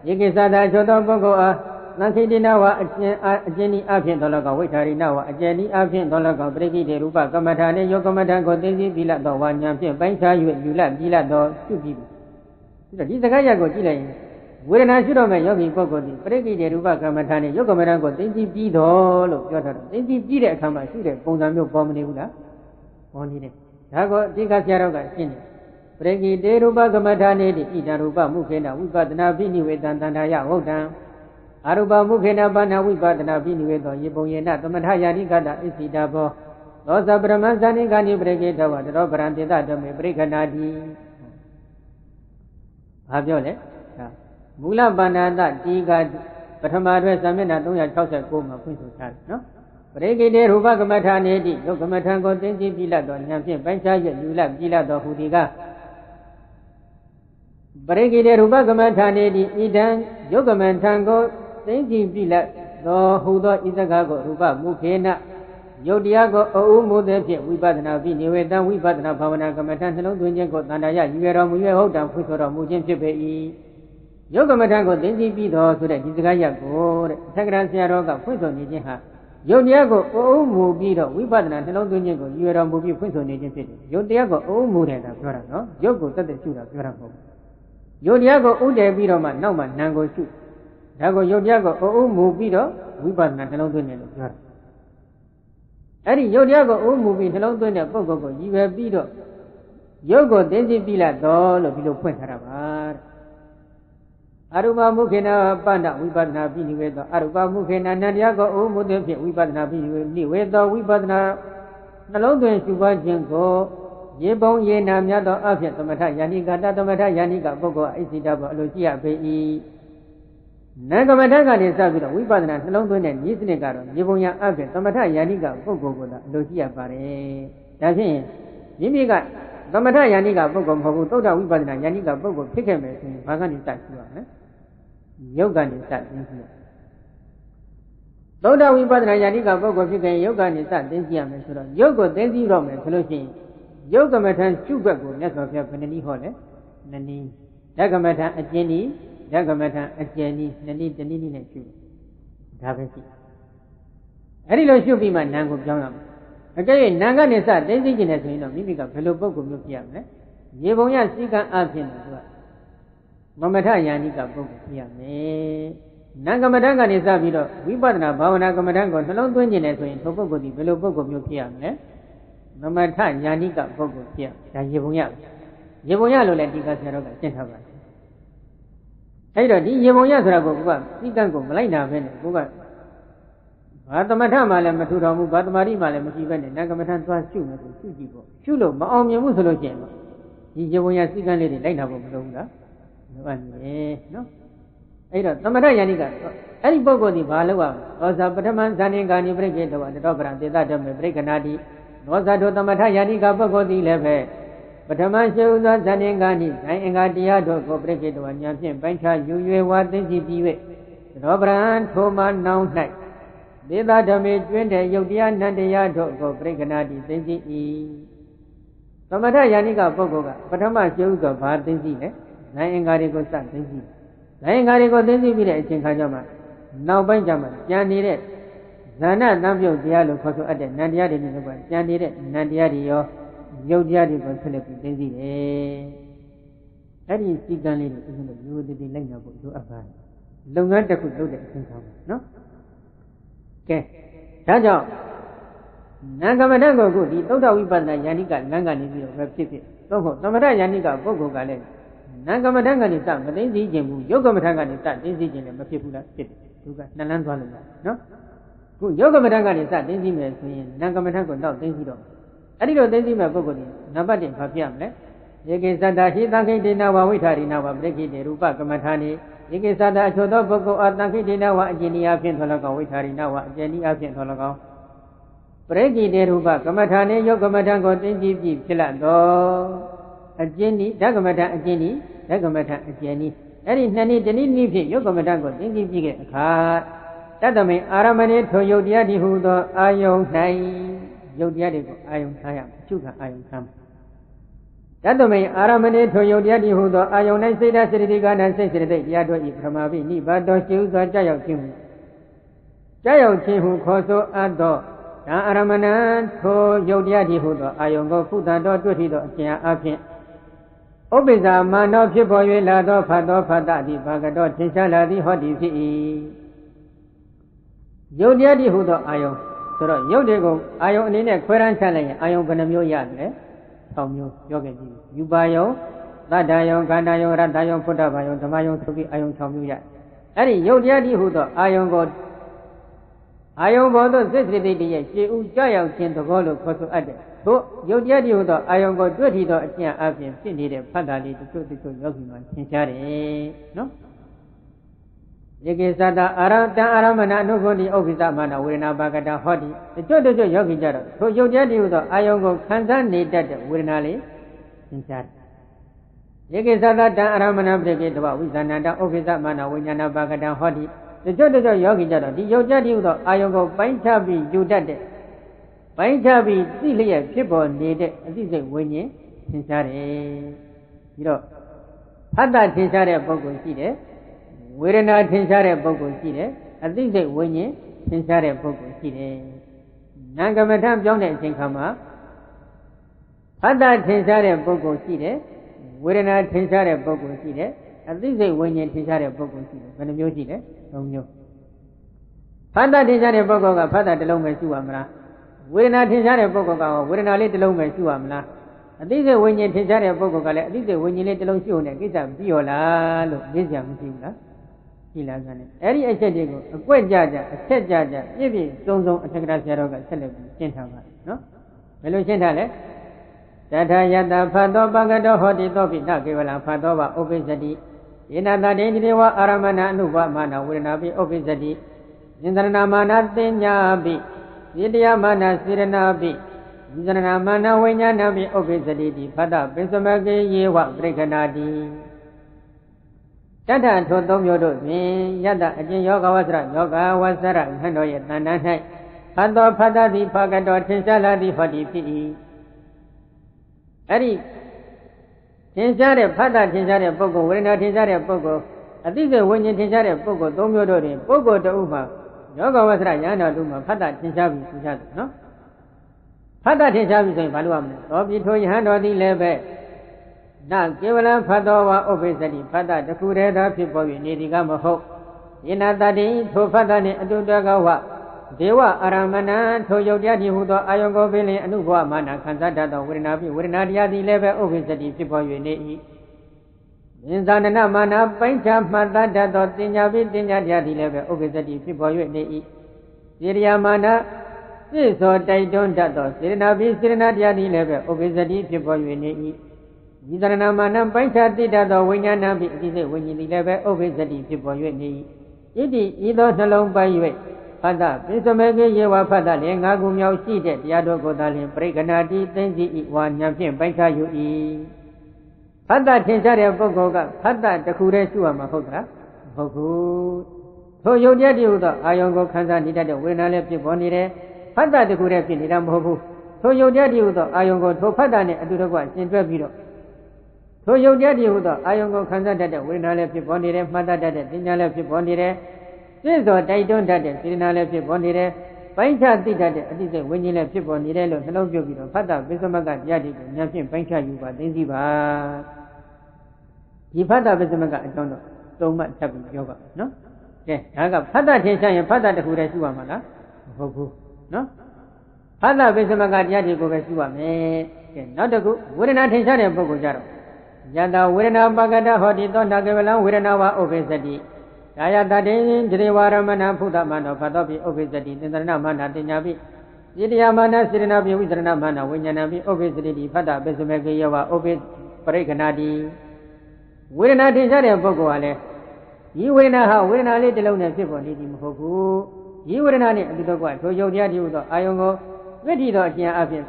ဧကိသတ္တအချို့သောပုဂ္ဂိုလ်အားသံခိတိနဝအကျဉ်ဤအဖြစ်သော၎င်းဝိဋ္ဌရိနဝအကျဉ်းဤအဖြစ်သော၎င်းပရိကိတေရူပကမ္မထာနေယုတ်ကမ္မထံကိုသိသိကြည်လတ်သောဝါဉာဏ်ဖြင့်ပိုင်းခြား၍ယူလတ်ကြည်လတ်သောရှုကြည့်ပြီဒီစကားရပ်ကိုကြည့်လိုက်ရင်ဝေဒနာရှိတော့မဲ့ယောဂီပုဂ္ဂိုလ်ဒီပရိကိတေရူပကမ္မထာနဲ့ယုတ်ကမ္မထာကိုသိသိပြီးတော်လို့ပြောထားတယ်သိသိပြီးတဲ့အခါမှာရှိတဲ့ပုံစံမျိုးပေါ်မနေဘူးလားပေါ်နေတယ်ဒါကိုအဓိကဆရာတော်ကရှင်းတယ်ပရိကိတေရူပကမ္မထာနေတိဣဒံရူပမုခေနဝိပဿနာပိနိဝေတံတန္တာယဝုဒ္ဒံအရူပမုခေနပါဏဝိပဿနာပိနိဝေသောယေပုံယေနသမထယာတိကတဣသိတာဘောသောသပရမဇာနိကာနိပရိကိတဝတရောပရံတေတဓမ္မေပရိခဏာတိဘာပြောလဲမူလပါဏာတတိကပထမတွဲစာမျက်နှာ369မှာဖွင့်ဆိုထားတယ်နော်ပရိကိတေရူပကမ္မထာနေတိယုတ်ကမ္မထံကိုသိသိပြီးလတ်တော်ဉာဏ်ဖြင့်ပိုင်းခြားရယူလတ်ပြီးလတ်တော်ဟူဒီကပရိကိတေရူပကမ္မထာနေတိဣဒံယုတ်ကမ္မထံကိုသိသိပြီးလတ်တော်ဟူသောဤစကားကိုရူပမုခေနယုတ်တရားကိုအဥမူသည်ဖြင့်ဝိပဿနာပိနိဝေတံဝိပဿနာဘာဝနာကမ္မထံနှလုံးသွင်းခြင်းကိုတဏ္ဍာယယူရတော်မူ၍ဟုတ်တံဖွင့်ဆိုတော်မူခြင်းဖြစ်ပေ၏ယုတ်ကမ္မထံကိုသိသိပြီးတော်ဆိုတဲ့ဒီစကားရပ်ကိုတဲ့သက္ကရာဆရာတော်ကဖွင့်ဆိုနေခြင်းဟာယုတ်တရားကိုအဥမူပြီးတော့ဝိပဿနာနှလုံးသွင်းခြင်းကိုယူရတော်မူပြီးဖွင့်ဆိုနေခြင်းဖြစ်တယ်ယုတ်တရားကိုအဥမူတယ်တာပြောတာနော်ယုတ်ကိုတက်တက်ရှုတာပြောတာမဟုတ်ဘူးယုတ်တရားကိုဥတည်ပြီးတော့မှနောက်မှနာမ်ကိုရှုဒါကိုယုတ်တရားကိုအဥမူပြီးတော့ဝိပဿနာနှလုံးသွင်းတယ်လို့ပြောတာ အဲ့ဒီရုပ်တရားကိုဥမှုပြီးနှလုံးသွင်းတဲ့ပုဂ္ဂိုလ်ကိုရည်ရွယ်ပြီးတော့ရုပ်ကိုသိသိပြီးလာတော့လို့ဒီလိုဖွင့်ထားတာပါတဲ့အရူပမုခေနပန္နဝိပဿနာပိနိဝေသောအရူပမုခေနနန္တရားကိုဥမှုသွင်းဖြင့်ဝိပဿနာပိနိဝေသောဝိပဿနာနှလုံးသွင်းရှုပွားခြင်းကိုရေပုံရေနာများသောအဖြစ်သမထယာနိကတသမထယာနိကပုဂ္ဂိုလ်အိစိတဘအလိုရှိရပေ၏နံကမထကနေစပြီးတော့ဝိပဿနာနှလုံးသွင်းတဲ့ဤစနစ်ကတော့ရေပုံရအဖြစ်သမထယာနိကပုဂ္ဂိုလ်ကိုသာအလိုရှိရပါတယ်ဒါဖြင့်မိမိကသမထယာနိကပုဂ္ဂိုလ်မဟုတ်ဘူးသုဒ္ဓဝိပဿနာယာနိကပုဂ္ဂိုလ်ဖြစ်ခဲ့မယ်ဆိုရင်ဘာကနေစရှိရမလဲယုတ်ကနေစသိရှိရသုဒ္ဓဝိပဿနာယာနိကပုဂ္ဂိုလ်ဖြစ်ခဲ့ရင်ယုတ်ကနေစသိရှိရမယ်ဆိုတော့ယုတ်ကိုသိသိတော့မယ်ဆိုလို့ရှိရင်ယုတ်ကမထံရှုဘက်ကိုမြတ်စွာဘုရားဘယ်နည်းဟောလဲနှစ်နည်းဓကမထံအကျဉ်းနည်းဓကမထံအကျဉ်းနည်းနှစ်နည်းတစ်နည်းနဲ့ရှုဒါပဲရှိအဲ့ဒီလိုရှုပြီးမှနာမ်ကိုပြောင်းရမယ်အကယ်၍နာမ်ကနေစသိသိကျင်တယ်ဆိုရင်တော့မိမိကဘယ်လိုပုဂ္ဂိုလ်မျိုးဖြစ်ရမလဲရေပုံရစီကံအဖြစ်နဲ့သူကမမထယာနိကပုဂ္ဂိုလ်ဖြစ်ရမယ်နာမ်ကမ္မဋ္ဌာန်းကနေစပြီးတော့ဝိပဿနာဘာဝနာကမ္မဋ္ဌာန်းကိုနှလုံးသွင်းခြင်းနဲ့ဆိုရင်ထိုပုဂ္ဂိုလ်ဒီဘယ်လိုပုဂ္ဂိုလ်မျိုးဖြစ်ရမလဲမမထယာနိကပုဂ္ဂိုလ်ဖြစ်ဒါရေပုံရရေပုံရလို့လည်းဒီကဆရာတော်ကရှင်းထားပါတယ်အဲ့တော့ဒီရေပုံရဆိုတာကိုကစီကံကိုမလိုက်နာပဲနဲ့ကိုကဘာသမထမှလည်းမထူတော်မူဘာတမာတိမှလည်းမရှိပဲနဲ့နာကမ္မဋ္ဌာန်းသွားရှုမယ်ဆိုရှုကြည့်ပေါ့ရှုလို့မအောင်မြင်ဘူးဆိုလို့ရှိရင်ဒီရေပုံရစီကံလေးတွေလိုက်နာဖို့မလိုဘူးလားလိုအပ်နေတယ်နော်အဲ့တော့သမထယာနိကအဲ့ဒီပုဂ္ဂိုလ်ဒီဘာလို့ရမလဲဩဇာပထမဇာနေကာနိပရိက္ခေတောတတောပရံသေတဓမ္မေပရိက္ခဏာတိသောဇာတောသမထယာနိကပုဂ္ဂိုလ်ဒီလည်းပဲပထမရှိဥသောဇာနေကာနိဇိုင်းအင်္ဂါတရားတို့ကိုပရိက္ခေတောညာဖြင့်ပိုင်းခြားယူ၍ဝါသိသိပြီး၍တတောပရံထိုမနောင်၌သေတဓမ္မေကျွင်းတဲ့ယုတ်တရားနန္တရားတို့ကိုပရိက္ခဏာတိသိသိ၏သမထယာနိကပုဂ္ဂိုလ်ကပထမရှိဥသောဘာသိသိလဲဇိုင်းအင်္ဂါတွေကိုစသိသိနိုင်ငံကာတွေကိုသိသိပြီးတဲ့အချိန်ခါကျမှနောက်ပိုင်းကျမှကြံနေတဲ့ဇာနာတံပြုတ်တရားလို့ခေါ်ဆိုအပ်တဲ့နန္တရားတွေနဲ့ကကြံနေတဲ့နန္တရားတွေရောယုတ်တရားတွေကိုဆက်လက်ပြီးသိသိတယ်။အဲ့ဒီစီကံလေးတွေအခုလိုရိုးတည်တည်လိုက်နာဖို့လိုအပ်ပါတယ်။လုပ်ငန်းတစ်ခုလုပ်တဲ့အချိန်ခါမှာနော်။ကဲဒါကြောင့်နာကမ္မဋ္ဌာန်းကိုအခုဒီသုဒ္ဓဝိပဿနာယာနိကလမ်းကနေပြီးတော့ပဲဖြစ်ဖြစ်သို့မဟုတ်သမထယာနိကပုဂ္ဂိုလ်ကလည်းနာကမ္မဋ္ဌာန်းကနေစမသိသိခြင်းဘူးယုတ်ကမ္မဋ္ဌာန်းကနေစသိသိခြင်းလည်းမဖြစ်ဘူးလားဖြစ်တယ်သူကနှလန်းသွားလို့လားနော်ခုယုတ်ကမ္မဋ္ဌာန်းကနေစသိသိမယ်ဆိုရင်နာကမ္မဋ္ဌာန်းကိုတော့သိသိတော့အဲ့ဒီလိုသိသိမဲ့ပုဂ္ဂိုလ်ကြီးနံပါတ်1ဘာဖြစ်ရမလဲယေကိသတ္တဟိသံခိတေနဝဝိထာရိနဝပရိခိတေရူပကမ္မထာနိယေကိသတ္တအချို့သောပုဂ္ဂိုလ်အသံခိတေနဝအကျဉ်းဤအဖြစ်ထော်၎င်းဝိထာရိနဝအကျဉ်းဤအဖြစ်ထော်၎င်းပရိခိတေရူပကမ္မထာနိယုတ်ကမ္မဋ္ဌာန်းကိုသိသိပြီးဖြစ်လာတော့အကျဉ်းဤဓကမ္မထာအကျဉ်းဤဓကမ္မထအကျဉ်းဤအဲ့ဒီနှစ်နည်းတစ်နည်းနည်းဖြင့်ယုတ်ကမ္မထကိုသိသိပြီးတဲ့အခါတတ္တမေအာရမဏေထိုယုတ်တရားဒီဟုသောအာယုန်၌ယုတ်တရားတွေကိုအာယုန်ထားရမယ်အချုပ်ခံအာယုန်ထားမယ်တတ္တမေအာရမဏေထိုယုတ်တရားဒီဟုသောအာယုန်၌စိတ်ဓာတ်စေတသိက်ကနံစိတ်စေတသိက်တရားတို့ဤပထမပိနိဗ္ဗာန်တော်ရှိဥစွာကြောက်ရောက်ခြင်းဟုကြောက်ရောက်ခြင်းဟုခေါ်ဆိုအပ်သောတံအာရမဏံထိုယုတ်တရားဒီဟုသောအာယုန်ကိုဖုတ္တတော်တွေ့ထီသောအကျဉ်းအဖြစ်ဥပ္ပဇာမာနောဖြစ်ပေါ်၍လာသောဖတ်သောဖတ်တတိဘာကတော်ထင်ရှားလာသည်ဟောသည်ဖြစ်၏ယုတ်တရားတိဟုသောအာယုံဆိုတော့ယုတ်တွေကိုအာယုံအနေနဲ့ခွဲရန်ချလိုက်ရင်အာယုံဘယ်နှမျိုးရတယ်6မျိုးပြောခဲ့ပြီယူပါယုံသတ္တယုံခန္ဓာယုံရတ္တယုံဖုဒ္ဓဘာယုံဓမ္မယုံဆိုပြီးအာယုံ6မျိုးရတယ်အဲ့ဒီယုတ်တရားတိဟုသောအာယုံကိုအာယုံဘောသောစိတ်စိတ္တိရဲ့ရှေးဥကြောက်ရောက်ခြင်းသဘောလို့ခေါ်ဆိုအပ်တယ်သို့ယုတ်တရားတိဟုသောအာယုံကိုတွေ့ထီသောအကျင့်အပြင်ဖြစ်နေတဲ့ဖတ်တာလေးတချို့ယောဂီမှသင်ရှားတယ်နော်ယေကိသတ္တအာရတံအာရမဏအနုဂုဏ်တိဥပ္ပိသမာနဝေဒနာဘာကတာဟောတိတချို့ယောဂီကြတော့ထိုယုတ်တရားတိဟုသောအာယုံကိုခံစားနေတတ်တဲ့ဝေဒနာလေးသင်ရှားတယ်ယေကိသတ္တတံအာရမဏပရိကေတဝဝိဇာဏတံဥပ္ပိသမာနဝိညာဏဘာကတာဟောတိတချို့ယောဂီကြတော့ဒီယုတ်တရားတိဟုသောအာယုံကိုပိုင်းခြားပြီးယူတတ်တဲ့ပိုင်းခြားပြီးသိလျက်ဖြစ်ပေါ်နေတဲ့အသိစိတ်ဝိညာဉ်သင်ရှားတယ်ပြီးတော့ဖတ်တာထင်ရှားတဲ့ပုဂ္ဂိုလ်ရှိတယ်ဝေဒနာထင်ရှားတဲ့ပုဂ္ဂိုလ်ရှိတယ်အသိစိတ်ဝိညာဉ်ထင်ရှားတဲ့ပုဂ္ဂိုလ်ရှိတယ်နာကမ္မထပြောင်းတဲ့အချိန်ခါမှာဖတ်တာထင်ရှားတဲ့ပုဂ္ဂိုလ်ရှိတယ်ဝေဒနာထင်ရှားတဲ့ပုဂ္ဂိုလ်ရှိတယ်အသိစိတ်ဝိညာဉ်ထင်ရှားတဲ့ပုဂ္ဂိုလ်ရှိတယ်ဘယ်နှမျိုးရှိလဲ3မျိုးဖတ်တာထင်ရှားတဲ့ပုဂ္ဂိုလ်ကဖတ်တာတစ်လုံးပဲရှိရမလား ဝေဒနာထင်ရှားတဲ့ပုဂ္ဂိုလ်ကဝေဒနာလေးတစ်လုံးပဲရှိရမလားအသိစိတ်ဝိညာဉ်ထင်ရှားတဲ့ပုဂ္ဂိုလ်ကလည်းအသိစိတ်ဝိညာဉ်လေးတစ်လုံးရှိုံနဲ့ကိစ္စပြီးရောလားလို့မေးကြမရှိဘူးလားရှိလားဆိုရင်အဲ့ဒီအချက်တွေကိုအကွက်ကြကြအချက်ကြကြပြည့်ပြည့်စုံစုံအထက်ကရာဆရာတော်ကဆက်လက်ပြီးရှင်းထားပါနော်ဘယ်လိုရှင်းထားလဲတထာယတဖတ်တော်ပကတောဟောတိသောပိနကေဝလံဖတ်တော်ပါဥပိသတိယေနတတေတိဝအာရမဏအနုပမာနဝေဒနာပိဥပိသတိဉ္ဇရဏမာနတင်ညာပိဣတယမာနစေရနာပိဉ္ဇရဏမာနဝိညာဏပိဥပိသတိတိဖတ်တပိစမကေယေဝပရိက္ခဏာတိတထထိုသုံးမျိုးတို့တွင်ယတအကျဉ်ယောဂဝဆရယောဂဝဆရဟံတော်ရဲ့တဏ္ဍ၌ဖတ်တော်ဖတ်တသည်ဖကတော်ထင်ရှားလာသည်ဟောတိဖြစ်၏အဲ့ဒီထင်ရှားတဲ့ဖတ်တာထင်ရှားတဲ့ပုဂ္ဂိုလ်ဝေဒနာထင်ရှားတဲ့ပုဂ္ဂိုလ်အသိစိတ်ဝိညာဉ်ထင်ရှားတဲ့ပုဂ္ဂိုလ်သုံးမျိုးတို့တွင်ပုဂ္ဂိုလ်တဦးမှာယောဂဝဆရယန္တာတို့မှာဖတ်တာထင်ရှားပြီးထင်ရှားတယ်နော်ဖတ်တာထင်ရှားပြီးဆိုရင်ဘာလို့ရမလဲသောပိထိုယဟန်တော်သည်လည်းပဲနာကေဝလံဖတ်တော်ဝါဥပိသတိဖတ်တာတခုတည်းသာဖြစ်ပေါ်၍နေသည်ကမဟုတ်ယေနတတိထိုဖတ်တာနှင့်အတူတကဝဒေဝအာရမဏံထိုယုတ်တရားတိဟုသောအာယုံကိုပင်လင်အနုဘဝမာနခံစားတတ်သောဝေဒနာဖြင့်ဝေဒနာတရားသည်လည်းပဲဥပိသတိဖြစ်ပေါ်၍နေ၏ဉ္ဇာနနမာနပိုင်းခြားမှတ်တတ်သောတင်ညာပိတင်ညာတရားသည်လည်းပဲဥပိသတိဖြစ်ပေါ်၍နေ၏စေရိယမာနပြည့်စုံတိုက်တွန်းတတ်သောစေရနာပိစေရနာတရားသည်လည်းပဲဥပိသတိဖြစ်ပေါ်၍နေ၏ဉ္ဇာနမာနပိုင်းခြားတိတတ်သောဝိညာဏပိအတိစိတ်ဝိညာဉ်သည်လည်းပဲဥပိသတိဖြစ်ပေါ်၍နေ၏ဣတိဤသောနှလုံးပိုက်၍ဖတ်တာပိစမေကေယေဝဖတ်တာလည်းငါးခုမြောက်ရှိတဲ့တရားတော်ကိုသာလျှင်ပရိက္ခဏာတိသိသိဤဝါညာဖြင့်ပိုင်းခြားယူ၏ဖတ်တာထင်ရှားတဲ့ပုဂ္ဂိုလ်ကဖတ်တာတစ်ခုတည်းရှိရမှာဟုတ်သလားမဟုတ်ဘူးထိုယုတ်တရားတည်းဟူသောအာယုံကိုခံစားနေတတ်တဲ့ဝေဒနာလည်းဖြစ်ပေါ်နေတယ်ဖတ်တာတစ်ခုတည်းဖြစ်နေတာမဟုတ်ဘူးထိုယုတ်တရားတည်းဟူသောအာယုံကိုထိုဖတ်တာနဲ့အတူတကွရှင်တွဲပြီးတော့ထိုယုတ်တရားတည်းဟူသောအာယုံကိုခံစားတတ်တဲ့ဝေဒနာလည်းဖြစ်ပေါ်နေတယ်မှတ်တတ်တဲ့တင်ညာလည်းဖြစ်ပေါ်နေတယ်စိတ်တော်တိုက်တွန်းတတ်တဲ့စေတနာလည်းဖြစ်ပေါ်နေတယ်ပိုင်းခြားသိတတ်တဲ့အတိစိတ်ဝိညာဉ်လည်းဖြစ်ပေါ်နေတယ်လို့နှလုံးပြုတ်ပြီးတော့ဖတ်တာပိစမကတရားတွေကိုဉာဏ်ဖြင့်ပိုင်းခြားယူပါသိသိပါဒီဖတ်တာပိစမကအကြောင်းတော့သုံးမှတ်ထပ်ပြီးပြောပါနော်ကဲဒါကဖတ်တာထင်ရှားရင်ဖတ်တာတစ်ခုတည်းရှိပါမှာလားမဟုတ်ဘူးနော်ဖတ်တာပိစမကတရားတွေကိုပဲရှိပါမယ်ကဲနောက်တစ်ခုဝေဒနာထင်ရှားတဲ့ပုဂ္ဂိုလ်ကြတော့ယတဝေဒနာပကတဟောတိသောနာကေဝလံဝေဒနာဝဥပိသတိကာယတတေတိဝါရမဏဖုဒ္ဓမနောဖတ်တော်ပိဥပိသတိသင်္တရဏမနာတင်ညာပိဣတိယမနာစေရဏပိဝိသရဏမနာဝိညာဏပိဥပိသတိဖတ်တာပိစမေကေယဝဥပိပရိက္ခဏာတိဝေဒနာထင်ရှားတဲ့ပုဂ္ဂိုလ်ဟာလည်းဒီဝေဒနာဟာဝေဒနာလေးတစ်လုံးနဲ့ဖြစ်ပေါ်နေသည်မဟုတ်ဘူးဒီဝေဒနာနဲ့အတူတကွထိုယုတ်တရားတည်းဟူသောအာယုံကိုဝိဓိတော်အကျဉ်းအပြင်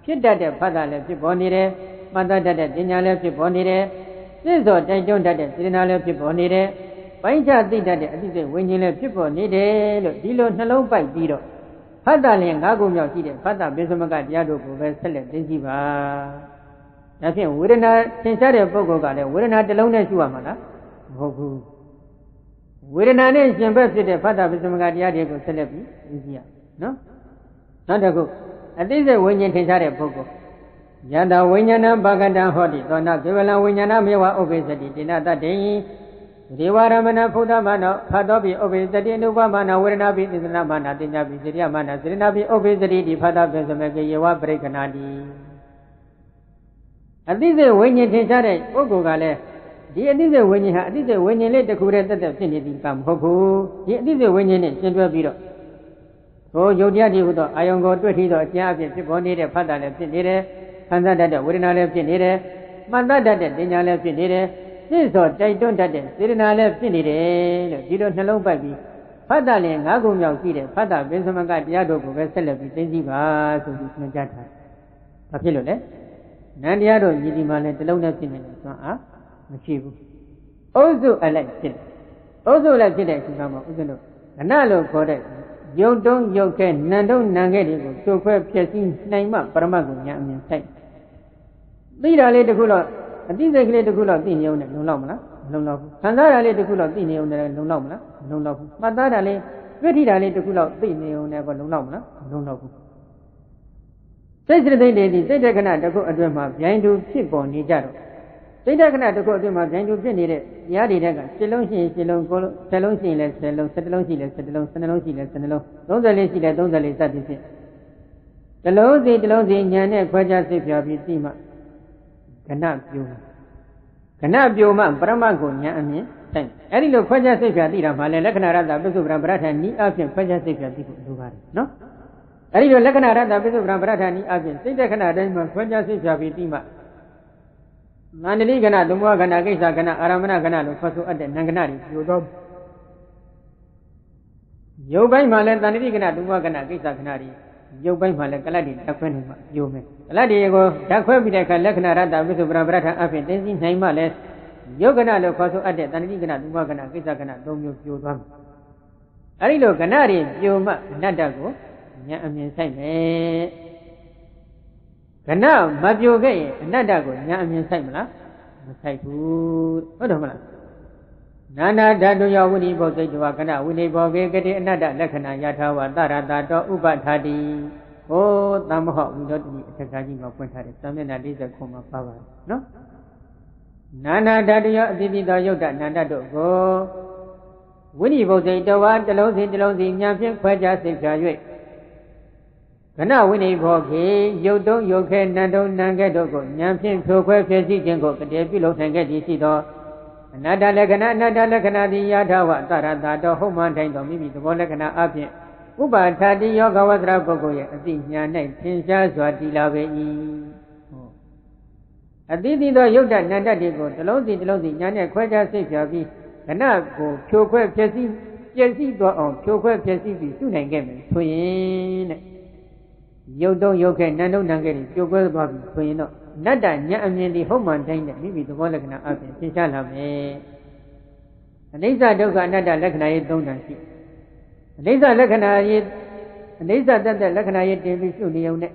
ဖြစ်တတ်တဲ့ဖတ်တာလည်းဖြစ်ပေါ်နေတယ်မှတ်တတ်တဲ့တင်ညာလည်းဖြစ်ပေါ်နေတယ်စိတ်စောတိုက်တွန်းတတ်တဲ့စေတနာလည်းဖြစ်ပေါ်နေတယ်ပိုင်းခြားသိတတ်တဲ့အတိစိတ်ဝိညာဉ်လည်းဖြစ်ပေါ်နေတယ်လို့ဒီလိုနှလုံးပိုက်ပြီးတော့ဖတ်တာလည်း၅ခုမြောက်ရှိတဲ့ဖတ်တာပိစမကတရားတို့ကိုပဲဆက်လက်သိသိပါဒါဖြင့်ဝေဒနာသင်ရှားတဲ့ပုဂ္ဂိုလ်ကလည်းဝေဒနာတစ်လုံးနဲ့ရှိရမှာလားမဟုတ်ဘူးဝေဒနာနဲ့ရှင်ဘက်ဖြစ်တဲ့ဖတ်တာပိစမကတရားတွေကိုဆက်လက်ပြီးသိသိရနော်နောက်တစ်ခုအတိစိတ်ဝိညာဉ်ထင်ရှားတဲ့ပုဂ္ဂိုလ်ယတဝိညာဏပကတံဟောတိသောနာကေဝလံဝိညာဏမေဝဥပိသတိတိနတတေဒေဝရမဏဖုဒ္ဓမနောဖတ်တော်ပိဥပိသတိအနုပမနာဝေဒနာပိသစ္စနာမနာတင်ညာပိစေရိယမနာစေရနာပိဥပိသတိဒီဖတ်တာပိစမေကေယေဝပရိက္ခဏာတိအတိစိတ်ဝိညာဉ်ထင်ရှားတဲ့ပုဂ္ဂိုလ်ကလည်းဒီအတိစိတ်ဝိညာဉ်ဟာအတိစိတ်ဝိညာဉ်လေးတစ်ခုတည်းတက်တက်ဖြစ်နေသည်ကမဟုတ်ဘူးဒီအတိစိတ်ဝိညာဉ်နဲ့ရှင်းတွဲပြီးတော့ဟိုယုတ်တရားတည်းဟူသောအာယုံကိုတွေ့ထီသောအကျဉ်းအဖြစ်ဖြစ်ပေါ်နေတဲ့ဖတ်တာလည်းဖြစ်နေတယ်ခံစားတတ်တဲ့ဝေဒနာလည်းဖြစ်နေတယ်မှတ်တတ်တဲ့တင်ညာလည်းဖြစ်နေတယ်စိတ်စောတိုက်တွန်းတတ်တဲ့စေတနာလည်းဖြစ်နေတယ်လို့ဒီလိုနှလုံးပိုက်ပြီးဖတ်တာလည်း၅ခုမြောက်ရှိတယ်ဖတ်တာပိစမကတရားတို့ကိုပဲဆက်လက်ပြီးသိသိပါဆိုပြီးညွှန်ကြားထား။ဘာဖြစ်လို့လဲ။နန္တရားတို့ညီဒီမှာလည်းတစ်လုံးနဲ့ဖြစ်နေတယ်ဆိုတော့မရှိဘူး။အုပ်စုအလိုက်ဖြစ်တယ်။အုပ်စုအလိုက်ဖြစ်တဲ့အချိန်မှာဥစ္စလို့ကဏလို့ခေါ်တဲ့ယုံတုံးယုတ်ခဲနံတုံးနံခဲတွေကိုကျုပ်ခွဲဖြစ်စီနိုင်မှပရမတ်ကိုညာအမြင်ဆိုင်။သိတာလေးတစ်ခုတော့အတိစိတ်ကလေးတစ်ခုတော့သိနေုံနဲ့လုံလောက်မလားမလုံလောက်ဘူးခံစားတာလေးတစ်ခုတော့သိနေုံနဲ့လုံလောက်မလားမလုံလောက်ဘူးမှတ်သားတာလေးတွေ့ထိတာလေးတစ်ခုတော့သိနေုံနဲ့ကောလုံလောက်မလားမလုံလောက်ဘူးစိတ်စိတ်တွေဒီစိတ်တက္ကနာတစ်ခုအတွင်းမှာဗျိုင်းတူဖြစ်ပေါ်နေကြတော့စိတ်တက္ကနာတစ်ခုအတွင်းမှာဗျိုင်းတူဖြစ်နေတဲ့တရားတွေတဲ့က7လုံးရှိရင်7လုံး9လုံး10လုံးရှိရင်လည်း10လုံး17လုံးရှိရင်လည်း17လုံး12လုံးရှိရင်လည်း12လုံး34ရှိလည်း34စသည်ဖြင့် တလုံးစီဉာဏ်နဲ့ခွဲခြားစိတ်ဖြာပြီးသိမှကဏပြုံးကဏပြုံးမှပရမတ်ကိုဉာဏ်အမြင်ဆိုင်အဲ့ဒီလိုခွဲခြားစိတ်ဖြာသိတာမှလည်းလက္ခဏာရတ္တပစ္စုပ္ပန်ပရဋ္ဌာနီးအဖြစ်ခွဲခြားစိတ်ဖြာသိဖို့လိုပါတယ်နော်အဲ့ဒီလိုလက္ခဏာရတ္တပစ္စုပ္ပန်ပရဋ္ဌာနီးအဖြစ်စိတ်တဲ့ခဏတိုင်းမှာခွဲခြားစိတ်ဖြာပြီးသိမှမန္တလိကဏသမုဟကဏကိစ္စကဏအာရမဏကဏလို့ခေါ်ဆိုအပ်တဲ့နံကဏတွေပြိုသောရုပ်ပိုင်းမှာလည်းတဏှတိကဏသမုဟကဏကိစ္စကဏတွေရုပ်ပိုင်းမှာလည်းကလတ်တွေဓာတ်ခွဲနေမှပြိုမယ်ကလတ်တွေကိုဓာတ်ခွဲပြီးတဲ့အခါလက္ခဏာရတ္တပစ္စုပ္ပန်ပရဋ္ဌာန်အဖြစ်သိသိနိုင်မှလည်းယုတ်ကဏလို့ခေါ်ဆိုအပ်တဲ့တဏှတိကဏသမုဟကဏကိစ္စကဏ၃မျိုးပြိုသွားမယ်အဲဒီလိုကဏတွေပြိုမှအနတ္တကိုဉာဏ်အမြင်ဆိုင်မယ်ကဏမပြိုခဲ့ရင်အနတ္တကိုဉာဏ်အမြင်ဆိုင်မလားမဆိုင်ဘူးဟုတ်တယ်မလားနာနာဓာတုယဝိနိဘောစိတ်တဝကဏဝိနိဘောကေကတိအနတ္တလက္ခဏာယထာဝတရတာတောဥပထာတိဟောသမဟဝိနောတိအထက်ကကြီးမှာဖွင့်ထားတယ်သာမျက်နှာ49မှာပါပါတယ်နော်နာနာဓာတုယအတိတိသောယုတ်တနန္တတို့ကိုဝိနိဘောစိတ်တဝတလုံးစီဉာဏ်ဖြင့်ခွဲခြားစိတ်ဖြာ၍ကဏဝိနိဘောခေယုတ်တုံးယုတ်ခဲနန္တုံနံကဲ့တို့ကိုဉာဏ်ဖြင့်ဖြိုခွဲဖြစ်စီခြင်းကိုကတိပြုလုပ်နိုင်ခဲ့သည်ရှိသောအနတ္တလက္ခဏာအနတ္တလက္ခဏာသည်ယထာဝတရတာတော်ဟုတ်မှန်တိုင်းသောမိမိသဘောလက္ခဏာအပြင်ဥပါထာတိယောဂဝတ္တရာပုဂ္ဂိုလ်ရဲ့အသိဉာဏ်၌သင်ရှားစွာတည်လာပေ၏အတိတိသောယုတ်တနန္တတွေကိုတလုံးစီဉာဏ်နဲ့ခွဲခြားစိတ်ဖြာပြီးကဏကိုဖြိုခွဲဖြစ်စီပြည့်စည်သောအောင်ဖြိုခွဲဖြစ်စီပြီးစုနိုင်ခဲ့မယ်ဆိုရင်တဲ့ယုတ်တုံးယုတ်ခဲနန္တုံနံကဲ့တွေပြိုကွဲသွားပြီဆိုရင်တော့နတ္တဉာဏ်အမြင်ဒီဟုတ်မှန်တိုင်းနဲ့မိမိသဘောလက္ခဏာအပြင်သင်ရှားလာမယ်အနိစ္စဒုက္ခအနတ္တလက္ခဏာရေး၃တန်ရှိအနိစ္စလက္ခဏာရေးအနိစ္စတသက်လက္ခဏာရေးတင်ပြီးရှုနေုံနဲ့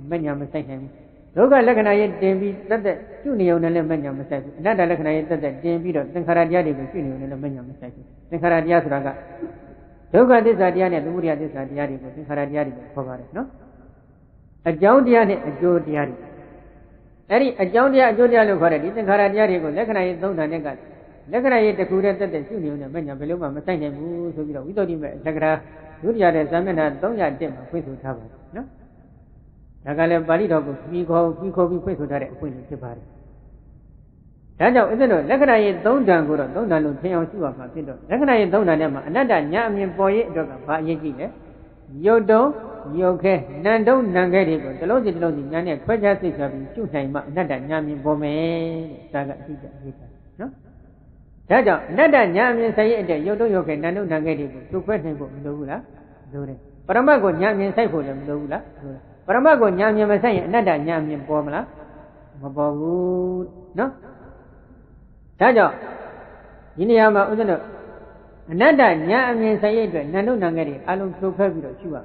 မညာမဆိုင်နိုင်ဘူးဒုက္ခလက္ခဏာရေးတင်ပြီးတသက်ရှုနေုံနဲ့လည်းမညာမဆိုင်ဘူးအနတ္တလက္ခဏာရေးတသက်တင်ပြီးတော့သင်္ခါရတရားတွေကိုရှုနေုံနဲ့လည်းမညာမဆိုင်ဘူးသင်္ခါရတရားဆိုတာကဒုက္ခသစ္စာတရားနဲ့သမုဒယသစ္စာတရားတွေကိုသင်္ခါရတရားတွေခေါ်ပါတယ်နော်အကြောင်းတရားနဲ့အကျိုးတရားတွေအဲ့ဒီအကြောင်းတရားအကျိုးတရားလို့ခေါ်တဲ့ဒီသင်္ခါရတရားတွေကိုလက္ခဏာရေး၃ဌာန်နဲ့ကလက္ခဏာရေးတစ်ခုတည်းတက်တဲ့ရှုနေုံနဲ့မညာဘယ်လိုမှမဆိုင်နိုင်ဘူးဆိုပြီးတော့ဝိသုဒ္ဓိမဲ့လက္ခဏာဒုတိယတဲ့ဇာမျက်နှာ301မှာဖွင့်ဆိုထားပါတယ်နော်ဒါကလည်းပါဠိတော်ကိုပြီးခေါ်ပြီးဖွင့်ဆိုထားတဲ့အဖွင့်လေးဖြစ်ပါတယ်ဒါကြောင့်ဥစ္စာတို့လက္ခဏာရေး၃ဌာန်ကိုတော့၃ဌာန်လုံးသင်အောင်ရှုရမှာဖြစ်တော့လက္ခဏာရေး၃ဌာန်ထဲမှာအနတ္တဉာဏ်အမြင်ပေါ်ရေးအတွက်ကဘာအရေးကြီးလဲယုတ်တုံးယုတ်ခဲနန္တုံနံခဲတွေကိုတလုံးစီဉာဏ်နဲ့ခွဲခြားသိချပြီးရှုနိုင်မှအနတ္တဉာဏ်မြင်ပေါ်မယ်တဲ့ဒါကအတိအကျရေးထားနော်ဒါကြောင့်အနတ္တဉာဏ်အမြင်ဆိုင်ရဲ့အတွက်ယုတ်တုံးယုတ်ခဲနန္တုံနံခဲတွေကိုရှုခွဲနိုင်ဖို့မလိုဘူးလားလိုတယ်ပရမတ်ကိုဉာဏ်မြင်ဆိုင်ဖို့လည်းမလိုဘူးလားလိုတယ်ပရမတ်ကိုဉာဏ်မြင်မဆိုင်ရင်အနတ္တဉာဏ်မြင်ပေါ်မလားမပေါ်ဘူးနော်ဒါကြောင့်ဒီနေရာမှာဥစ္စာတို့အနတ္တဉာဏ်အမြင်ဆိုင်ရဲ့အတွက်နန္တုံနံခဲတွေအလုံးဖြိုဖဲပြီးတော့ရှုရ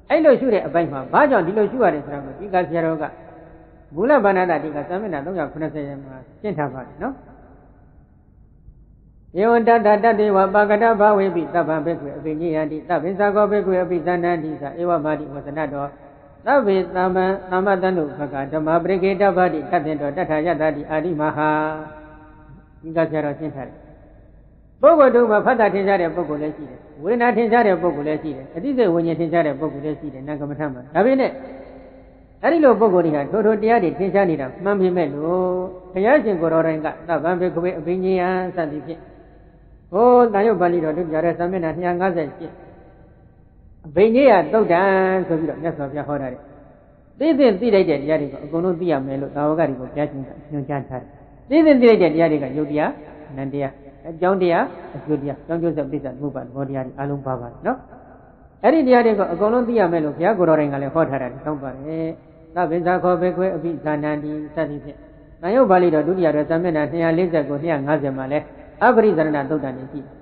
အဲ့လိုရှုတဲ့အပိုင်းမှာဘာကြောင့်ဒီလိုရှုရတယ်ဆိုတာကိုဒီကဆရာတော်ကမူလဘာနာတတိကသာမဏေ390မှာရှင်းထားပါတယ်နော်ယေဝတ္တတတ္တေဝပါကတဘာဝေပိသဗ္ဗံဘေကွေအပိညေယတိသဗ္ဗင်္စာကောဘေကွေအပိသန္တန္တိသဧဝမာတိဝဇနတောသဗ္ဗေသမ္မံသမ္မတန္တုဘဂဓမ္မပရိကေတဗ္ဗတိတတ္တေတောတထာယတ္တိအာရိမဟာဒီကဆရာတော်ရှင်းထားတယ်ပုဂ္ဂိုလ်တို့မှာဖတ်တာထင်ရှားတဲ့ပုဂ္ဂိုလ်လည်းရှိတယ်ဝေဒနာထင်ရှားတဲ့ပုဂ္ဂိုလ်လည်းရှိတယ်အသိစိတ်ဝိညာဉ်ထင်ရှားတဲ့ပုဂ္ဂိုလ်လည်းရှိတယ်နာကမ္မထမှာဒါပေမဲ့အဲ့ဒီလိုပုဂ္ဂိုလ်တွေဟာထိုထိုတရားတွေထင်ရှားနေတာမှန်ပေမဲ့လို့ဘုရားရှင်ကိုယ်တော်တိုင်ကသဗ္ဗံဘေကဝေအဘိညာယစသည်ဖြင့်ဟိုတန်ရုပ်ပါဠိတော်တို့ကြားတဲ့စာမျက်နှာ258အဘိညာယသုတ်တံဆိုပြီးတော့မြတ်စွာဘုရားဟောထားတယ်သိသိလိုက်တဲ့တရားတွေကိုအကုန်လုံးသိရမယ်လို့သာဝကတွေကိုဘုရားရှင်ကညွှန်ကြားထားတယ်သိလိုက်တဲ့တရားတွေကယုတ်တရားနံတရားအကြောင်းတရားအကျိုးတရားကြောင်းကျိုးဆက်ပိဿသမုပ္ပါသဘောတရားတွေအလုံးပါပါတယ်နော်အဲ့ဒီတရားတွေကိုအကုန်လုံးသိရမယ်လို့ဘုရားကိုယ်တော်တိုင်ကလည်းဟောထားတာတောင်းပါတယ်သဗ္ဗေဇာခောဘေခွေအပိဇာနန္တိစသည်ဖြင့်တန်ရုပ်ပါဠိတော်ဒုတိယတော်စာမျက်နှာ249 250မှာလည်းအပရိဇာဏသုတ်တန်တွေရှိတယ်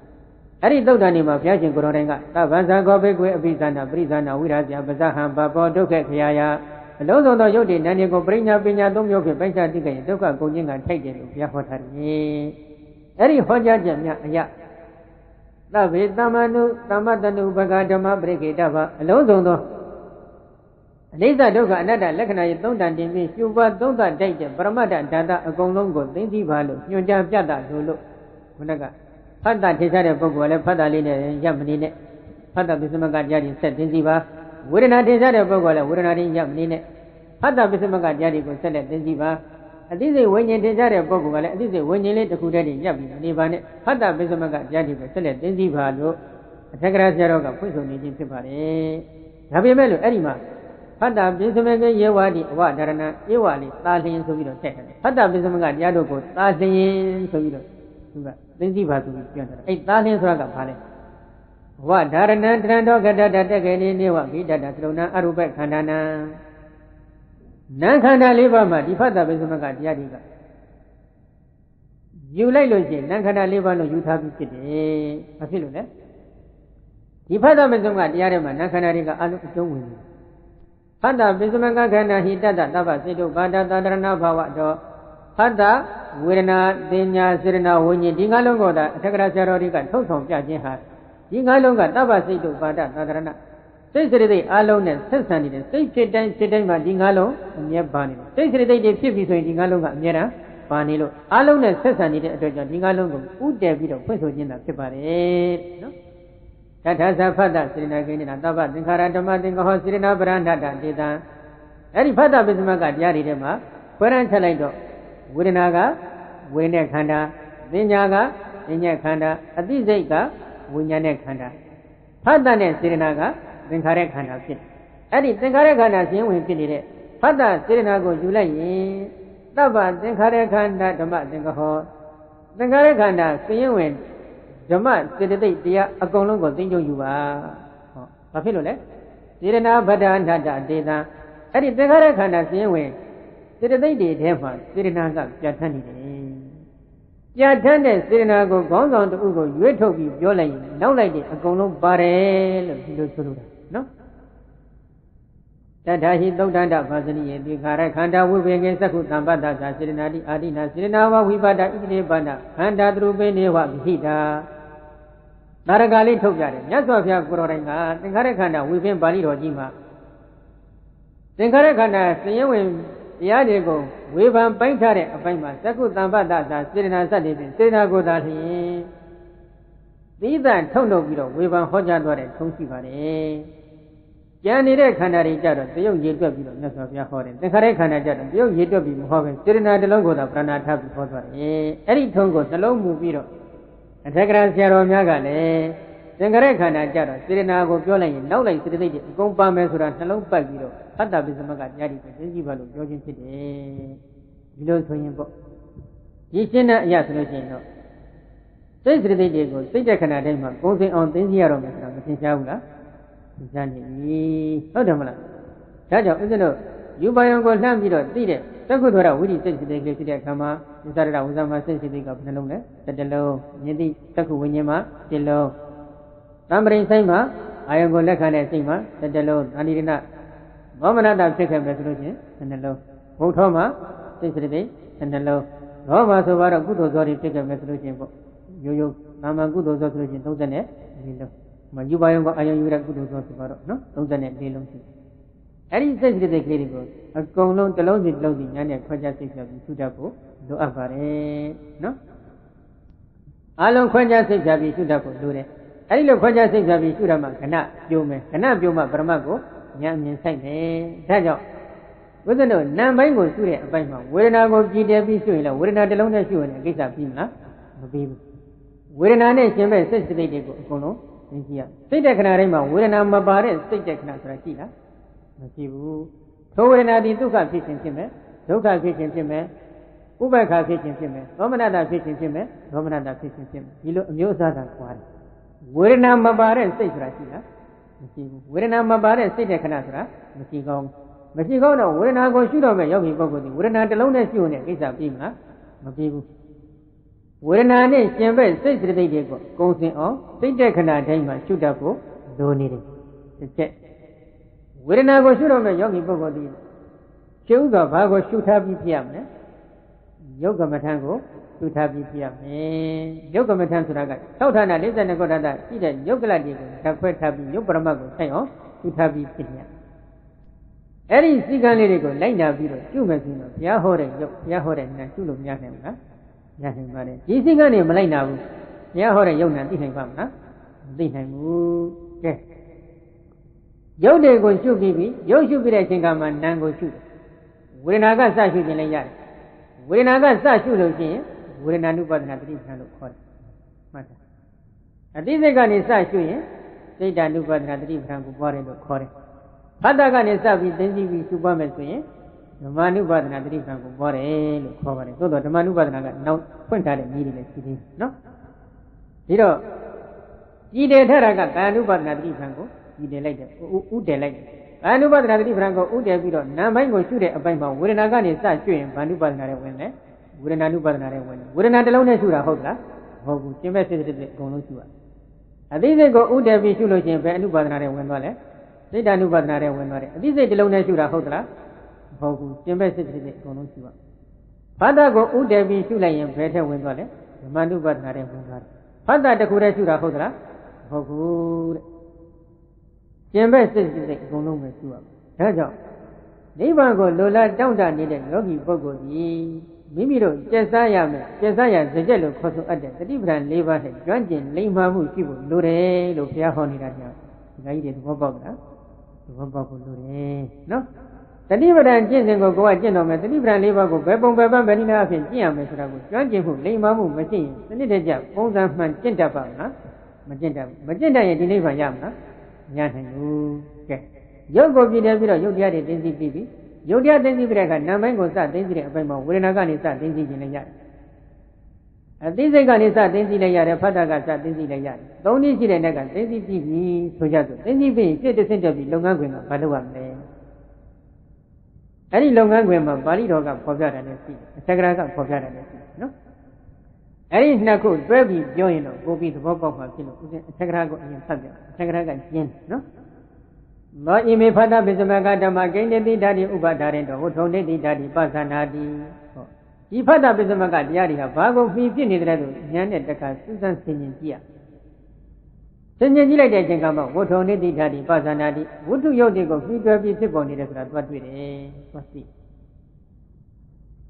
အဲ့ဒီသုတ်တန်တွေမှာဘုရားရှင်ကိုယ်တော်တိုင်ကသဗ္ဗံဇာခောဘေခွေအပိဇာနာပရိဇာနာဝိရာဇယပဇဟံပပောဒုက္ခခရာယအလုံးစုံသောယုတ်တိနန္ဒီကိုပရိညာပညာ၃မျိုးဖြင့်ပိုင်းခြားသိခဲ့ရင်ဒုက္ခကုန်ခြင်းကထိုက်တယ်လို့ဘုရားဟောထားတယ်အဲ့ဒီဟောကြားချက်များအယသဗ္ဗေသမ္မနုသမ္မတနုဘဂဓမ္မပရိကေတဗအလုံးစုံသောအနိစ္စဒုက္ခအနတ္တလက္ခဏာရဲ့၃တန်တင်ပြီးရှုပါသုံးသတိုက်တဲ့ပရမတ္ထဓာတအကုန်လုံးကိုသိသိပါလို့ညွှန်ကြားပြတာလို့ခုနကဖတ်တာထေရှားတဲ့ပုဂ္ဂိုလ်ကလည်းဖတ်တာလေးနဲ့ရပ်မနေနဲ့ဖတ်တာပစ္စမကတရားတွေဆက်သိသိပါ ဝေဒနာတင်စားတဲ့ပုဂ္ဂိုလ်လည်းဝေဒနာတင်ရပ်မနေနဲ့ဖတ်တာပစ္စမကတရားတွေကိုဆက်လက်သိသိပါအသိစိတ်ဝိညာဉ်တင်စားတဲ့ပုဂ္ဂိုလ်ကလည်းအသိစိတ်ဝိညာဉ်လေးတစ်ခုတည်းရပ်ပြီးနေပါနဲ့ဖတ်တာပစ္စမကတရားတွေကိုဆက်လက်သိသိပါလို့အထက်ကရာဆရာတော်ကဖွင့်ဆိုနေခြင်းဖြစ်ပါတယ်ဒါပေမဲ့လို့အဲ့ဒီမှာဖတ်တာပစ္စမကယေဝတိအဝဒါရဏဧဝလေးသာလျင်ဆိုပြီးတော့ထည့်တယ်ဖတ်တာပစ္စမကတရားတို့ကိုသာလျင်ဆိုပြီးတော့သူကသိသိပါဆိုပြီးပြောတယ်အဲ့သာလျင်ဆိုတာကဘာလဲဝဒါရဏံတရံတော်ကတ္တတတကေနေဝဂိတတသရုဏအရူပခန္ဓာနံနာခန္ဓာ၄ပါးမှာဒီဖတ်တာပစ္စမကတရားတွေကယူလိုက်လို့ရှိရင်နာခန္ဓာ၄ပါးလို့ယူထားပြီးဖြစ်တယ်မဖြစ်လို့လေဒီဖတ်တာပစ္စမကတရားတွေမှာနာခန္ဓာတွေကအလုံးအကျုံးဝင်တယ်ဖတ်တာပစ္စမကခန္ဓာဟိတတတပ္ပစေတုပါဒသန္တရဏဘဝတော်ဖတ်တာဝေဒနာတင်ညာစေရနာဝိညာဉ်ဒီငါးလုံးကိုသာအထက်ကရာဆရာတော်တွေကထုတ်ဆောင်ပြခြင်းဟာဒီငါးလုံးကတပ္ပစိတ်တုပါဒသန္တရဏစိတ်စရိတ်အလုံးနဲ့ဆက်ဆံနေတဲ့စိတ်ဖြစ်တိုင်းမှာဒီငါးလုံးအမြဲပါနေတယ်စိတ်စရိတ်တွေဖြစ်ပြီးဆိုရင်ဒီငါးလုံးကအမြဲတမ်းပါနေလို့အလုံးနဲ့ဆက်ဆံနေတဲ့အတွက်ကြောင့်ဒီငါးလုံးကိုဥတည်ပြီးတော့ဖွင့်ဆိုခြင်းသာဖြစ်ပါတယ်နော်တထသဖတ်တာစေရနာကိနေတာတပ္ပသင်္ခါရဓမ္မသင်္ကဟောစေရနာပရဏတ္တဒေတံအဲ့ဒီဖတ်တာပစ္စမကတရားတွေထဲမှာခွဲရန်ချက်လိုက်တော့ဝေဒနာကဝေနဲ့ခန္ဓာသင်ညာကသင်ညက်ခန္ဓာအသိစိတ်ကဝိညာဉ်နဲ့ခန္ဓာဖတ်တာနဲ့စေရနာကသင်္ခါရခန္ဓာဖြစ်တယ်အဲ့ဒီသင်္ခါရခန္ဓာရှင်းဝင်ဖြစ်နေတဲ့ဖတ်တာစေရနာကိုယူလိုက်ရင်တပ္ပသင်္ခါရခန္ဓာဓမ္မသင်္ကဟောသင်္ခါရခန္ဓာရှင်းဝင်ဓမ္မစေတသိက်တရားအကုန်လုံးကိုသိကြယူပါဟောဘာဖြစ်လို့လဲစေရနာဗဒ္ဒအဋ္ဌဒေတံအဲ့ဒီသင်္ခါရခန္ဓာရှင်းဝင်စေတသိက်တွေထဲမှာစေရနာကပြဋ္ဌာန်းနေတယ်ပြဋ္ဌာန်းတဲ့စေရနာကိုခေါင်းဆောင်တဦးကိုရွေးထုတ်ပြီးပြောလိုက်ရင်နောက်လိုက်တဲ့အကုန်လုံးပါတယ်လို့ဒီလိုဆိုလိုတာနော်တထာဟိသုဒ္ဓန္တဘာဇနိယေသင်္ခါရခန္ဓာဝိပင်္ဂေသက္ခုတံပတ္တသာစေရနာတိအာတိနာစေရနာဝဝိပါဒဣတိပန္နခန္ဓာသူပိနေဝဝိဟိတာသာရကလေးထုတ်ကြတယ်မြတ်စွာဘုရားကိုတော်တိုင်ကသင်္ခါရခန္ဓာဝိပင်ပါဠိတော်ကြီးမှာသင်္ခါရခန္ဓာစည်ရင်ဝင်တရားတွေကိုဝေဖန်ပိုင်းထားတဲ့အပိုင်းမှာသက္ကုတံပတ္တသာစေရနာစတဲ့ဖြင့်စေရနာကိုသာလျှင်သီးသန့်ထုတ်လုပ်ပြီးတော့ဝေဖန်ဟောကြားသွားတဲ့ထုံးရှိပါတယ်။ကြံနေတဲ့ခန္ဓာတွေကြတော့တရုပ်ရည်တွက်ပြီးတော့မြတ်စွာဘုရားဟောတယ်။သင်္ခါရခန္ဓာကြတော့တရုပ်ရည်တွက်ပြီးမဟောပဲစေရနာတစ်လုံးကိုသာပရဏာထပြီးဟောသွားတယ်။အဲ့ဒီထုံးကိုနှလုံးမူပြီးတော့အထက်ကရာဆရာတော်များကလည်းသင်္ခါရခန္ဓာကြတော့စေရနာကိုပြောလိုက်ရင်နောက်လိုက်စေတသိက်တွေအကုန်ပါမယ်ဆိုတာနှလုံးပတ်ပြီးတော့ဖတ်တာပစ္စမကတရားတွေကိုသိကြည့်ပါလို့ပြောခြင်းဖြစ်တယ်ဒီလိုဆိုရင်ပေါ့ဒီရှင်းတဲ့အရာဆိုလို့ရှိရင်တော့စိတ်စေတသိက်တွေကိုစိတ်တဲ့ခဏတိုင်းမှာကိုယ်စိမ်အောင်သိသိရတော့မယ်ဆိုတာမသင်ရှားဘူးလားသင်ရှားနေပြီဟုတ်တယ်မလားဒါကြောင့်ဥစ္စာတို့ယူပါယံကိုလှမ်းပြီးတော့သိတဲ့သက္ကုထောရဝိရိစိတ်စေတသိက်ကလေးဖြစ်တဲ့အခါမှာသစ္စာရဝိဇ္ဇာမှာစိတ်စေတသိက်ကဘယ်နှလုံးလဲတစ်လုံးမြင်သိသက္ကုဝိညာဉ်မှာတစ်လုံးသံပရိစိတ်မှာအာယံကိုလက်ခံတဲ့စိတ်မှာတစ်လုံးအာနိရဏမောမနတဖြစ်ခဲ့မယ်ဆိုလို့ချင်းနှလုံးဘုထောမှာစိတ်စရိတ်နှလုံးရောမှာဆိုတော့ကုသိုလ်ဇောတွေဖြစ်ခဲ့မယ်ဆိုလို့ချင်းပေါ့ရိုးရိုးနာမကုသိုလ်ဇောဆိုလို့ချင်း34လုံးမယူပါယုံကအာယုံယူတဲ့ကုသိုလ်ဇောဆိုတော့နော်34လုံးရှိအဲ့ဒီစိတ်စရိတ်ကလေးတွေကိုအကုန်လုံးတစ်လုံးစီတစ်လုံးစီညာနဲ့ခွဲခြားစိတ်ဖြတ်ပြီးထူတတ်ဖို့လိုအပ်ပါတယ်နော်အလုံးခွဲခြားစိတ်ဖြတ်ပြီးထူတတ်ဖို့လိုတယ်အဲ့ဒီလိုခွဲခြားစိတ်ဖြတ်ပြီးထူတတ်မှခဏပြုံးမယ်ခဏပြုံးမှပရမတ်ကိုဉာဏ်မြင်ဆိုင်တယ်ဒါကြောင့်ဘုရားတို့နာမ်ပိုင်းကိုရှုတဲ့အပိုင်းမှာဝေဒနာကိုကြည်တယ်ပြီးရှုရင်လည်းဝေဒနာတစ်လုံးနဲ့ရှုရင်ကိစ္စပြီးမလားမပြီးဘူးဝေဒနာနဲ့ရှင်မဲ့စိတ်စရိတ်တွေကိုအကုန်လုံးသိကြည့်ရစိတ်တဲ့ခဏတိုင်းမှာဝေဒနာမပါတဲ့စိတ်တဲ့ခဏဆိုတာရှိလားမရှိဘူးထိုဝေဒနာဒီဒုက္ခဖြစ်ခြင်းဖြစ်မယ်ဒုက္ခဖြစ်ခြင်းဖြစ်မယ်ဥပ္ပခါဖြစ်ခြင်းဖြစ်မယ်သောမနတဖြစ်ခြင်းဖြစ်မယ်သောမနတဖြစ်ခြင်းဖြစ်မယ်ဒီလိုအမျိုးအစားသာကွာတယ်ဝေဒနာမပါတဲ့စိတ်ဆိုတာရှိလားမရှိဘူးဝေဒနာမပါတဲ့စိတ်တဲ့ခဏဆိုတာမရှိကောင်းမရှိကောင်းတော့ဝေဒနာကိုရှုတော့မဲ့ယောဂီပုဂ္ဂိုလ်ဒီဝေဒနာတစ်လုံးနဲ့ရှုနေတဲ့ကိစ္စပြီးမလားမပြီးဘူးဝေဒနာနဲ့ရှင်ဘက်စိတ်စရိတ်တွေကိုကုံစင်အောင်စိတ်တဲ့ခဏတိုင်းမှာရှုတတ်ဖို့လိုနေတယ်တစ်ချက်ဝေဒနာကိုရှုတော့မဲ့ယောဂီပုဂ္ဂိုလ်ဒီရှုဥစွာဘာကိုရှုထားပြီးဖြစ်ရမလဲယုတ်ကမ္မထံကိုရှုထားပြီးဖြစ်ရမယ်ယုတ်ကမ္မထံဆိုတာကသောဌာန52ခုဋ္ဌာရှိတဲ့ယုတ်ကလတ်တွေကိုဓာတ်ခွဲထားပြီးယုတ်ပရမတ်ကိုဆိုင်အောင်ရှုထားပြီးဖြစ်ရအဲ့ဒီစိကံလေးတွေကိုလိုက်နာပြီးတော့ရှုမယ်ဆိုတော့ဘုရားဟောတဲ့ယုတ်ဘုရားဟောတဲ့နာရှုလို့မရနိုင်ဘူးလားရနိုင်ပါတယ်ဒီစိကံတွေမလိုက်နာဘူးဘုရားဟောတဲ့ယုတ်နာသိနိုင်ပါမလားမသိနိုင်ဘူးကဲ ရုပ်တွေကိုရှုပြီးရုပ်ရှုပြီးတဲ့အချိန်ကမှနာမ်ကိုရှုတယ်ဝေဒနာကစရှုခြင်းလည်းရတယ်ဝေဒနာကစရှုလို့ရှိရင်ဝေဒနာနုပါဒနာတတိပဋ္ဌာန်လို့ခေါ်တယ်မှတ်တယ်အတိစိတ်ကနေစရှုရင်စိတ်ဓာနုပါဒနာတတိပဋ္ဌာန်ကိုပေါ်တယ်လို့ခေါ်တယ်ဖတ်တာကနေစပြီးသိသိပြီးရှုပွားမယ်ဆိုရင်ဓမ္မနုပါဒနာတတိပဋ္ဌာန်ကိုပေါ်တယ်လို့ခေါ်ပါတယ်သို့တော့ဓမ္မနုပါဒနာကနောက်ဖွင့်ထားတဲ့နည်းတွေလည်းရှိသေးတယ်နော်ဒီတော့ကြည်တယ်ထတာကကာယ ानु ပါဒနာတတိပဋ္ဌာန်ကိုကြည်တယ်လိုက်တယ်ဥတည်လိုက်တယ်ကာယ ानु ပါဒနာတတိပဋ္ဌာန်ကိုဥတည်ပြီးတော့နာမ်ပိုင်းကိုရှုတဲ့အပိုင်းမှာဝေဒနာကနေစရှုရင်ဘာနုပါဒနာတွေဝင်လဲဝေဒနာနုပါဒနာတွေဝင်တယ်ဝေဒနာတစ်လုံးနဲ့ရှုတာဟုတ်လားမဟုတ်ဘူးရှင်မဲ့စိတ်စိတ်အကုန်လုံးရှုရအသိစိတ်ကိုဥတည်ပြီးရှုလို့ရှိရင်ဘယ်အနုပါဒနာတွေဝင်သွားလဲစိတ်ဓာနုပါဒနာတွေဝင်သွားတယ်အသိစိတ်တစ်လုံးနဲ့ရှုတာဟုတ်လားမဟုတ်ဘူးရှင်မဲ့စိတ်စိတ်အကုန်လုံးရှုရဖတ်တာကိုဥတည်ပြီးရှုလိုက်ရင်ဘယ်ထက်ဝင်သွားလဲဓမ္မနုပါဒနာတွေဝင်သွားတယ်ဖတ်တာတစ်ခုတည်းရှုတာဟုတ်သလားမဟုတ်ဘူးတဲ့ကျင်မဲ့စိတ်စိတ်အကုန်လုံးပဲရှုရမယ်ဒါကြောင့်နိဗ္ဗာန်ကိုလိုလားတောင့်တနေတဲ့ယောဂီပုဂ္ဂိုလ်ကြီးမိမိတို့ကျက်စားရမယ်ကျက်စားရစကြက်လို့ခေါ်ဆိုအပ်တဲ့တတိပဌာန်၄ပါးနဲ့ကျွမ်းကျင်လိမ္မာမှုရှိဖို့လိုတယ်လို့ဘုရားဟောနေတာကြောင့်ဒီကကြီးတွေသဘောပေါက်လားသဘောပေါက်ဖို့လိုတယ်နော်တတိပဌာန်ကျင့်စဉ်ကိုကိုယ်ကကျင့်တော်မယ်တတိပဌာန်၄ပါးကိုဘယ်ပုံဘယ်ပန်းဘယ်နည်းနဲ့အဖြစ်ကျင့်ရမယ်ဆိုတာကိုကျွမ်းကျင်မှုလိမ္မာမှုမရှိရင်စနစ်တကျပုံစံမှန်ကျင့်တတ်ပါမလားမကျင့်တတ်ဘူးမကျင့်တတ်ရင်ဒီနိဗ္ဗာန်ရမလားမရနိုင်ဘူးကဲရုပ်ကိုပြည့်တယ်ပြီးတော့ရုပ်တရားတွေသိသိပြီးရုပ်တရားသိသိပြီးတဲ့အခါနာမ်ပိုင်းကိုစသိသိတဲ့အပိုင်းမှာဝေဒနာကနေစသိသိခြင်းလည်းရတယ်အသိစိတ်ကနေစသိသိလည်းရတယ်ဖတ်တာကစသိသိလည်းရတယ်သုံးနည်းရှိတဲ့နောက်ကသိသိပြီးပြီဆိုကြဆိုသိသိပြီးရင်ပြည့်တဆင့်တက်ပြီးလုပ်ငန်းခွင်ကမလုပ်ရမလဲအဲ့ဒီလုပ်ငန်းခွင်မှာပါဠိတော်ကဖော်ပြတာလည်းရှိတယ်အထက်ကရာကဖော်ပြတာလည်းရှိတယ်နော်အဲ့ဒီနှစ်ခုတွဲပြီးပြောရင်တော့ကိုပြီးသဘောပေါက်မှာဖြစ်လို့ဦးဇင်းအထက်ကရာကိုအရင်ဖတ်ပြအထက်ကရာကကျင်းနော်သောဣမေဖတ္တပိစမကဓမ္မကိဉ္တိတိဓာတိဥပဒါရင်တော်ဝထုံတိတိဓာတိပသနာတိဟောဒီဖတ္တပိစမကတရားတွေဟာဘာကိုဖြီးဖြစ်နေတယ်လို့ဉာဏ်နဲ့တခါစူးစမ်းဆင်ခြင်ကြည့်ရဆင်ခြင်ကြည့်လိုက်တဲ့အချိန်ကမှဝထုံတိတိဓာတိပသနာတိဝတ္ထုယုတ်တွေကိုဖြီးတွဲပြီးဖြစ်ပေါ်နေတယ်ဆိုတာသွားတွေ့တယ်သွားသိ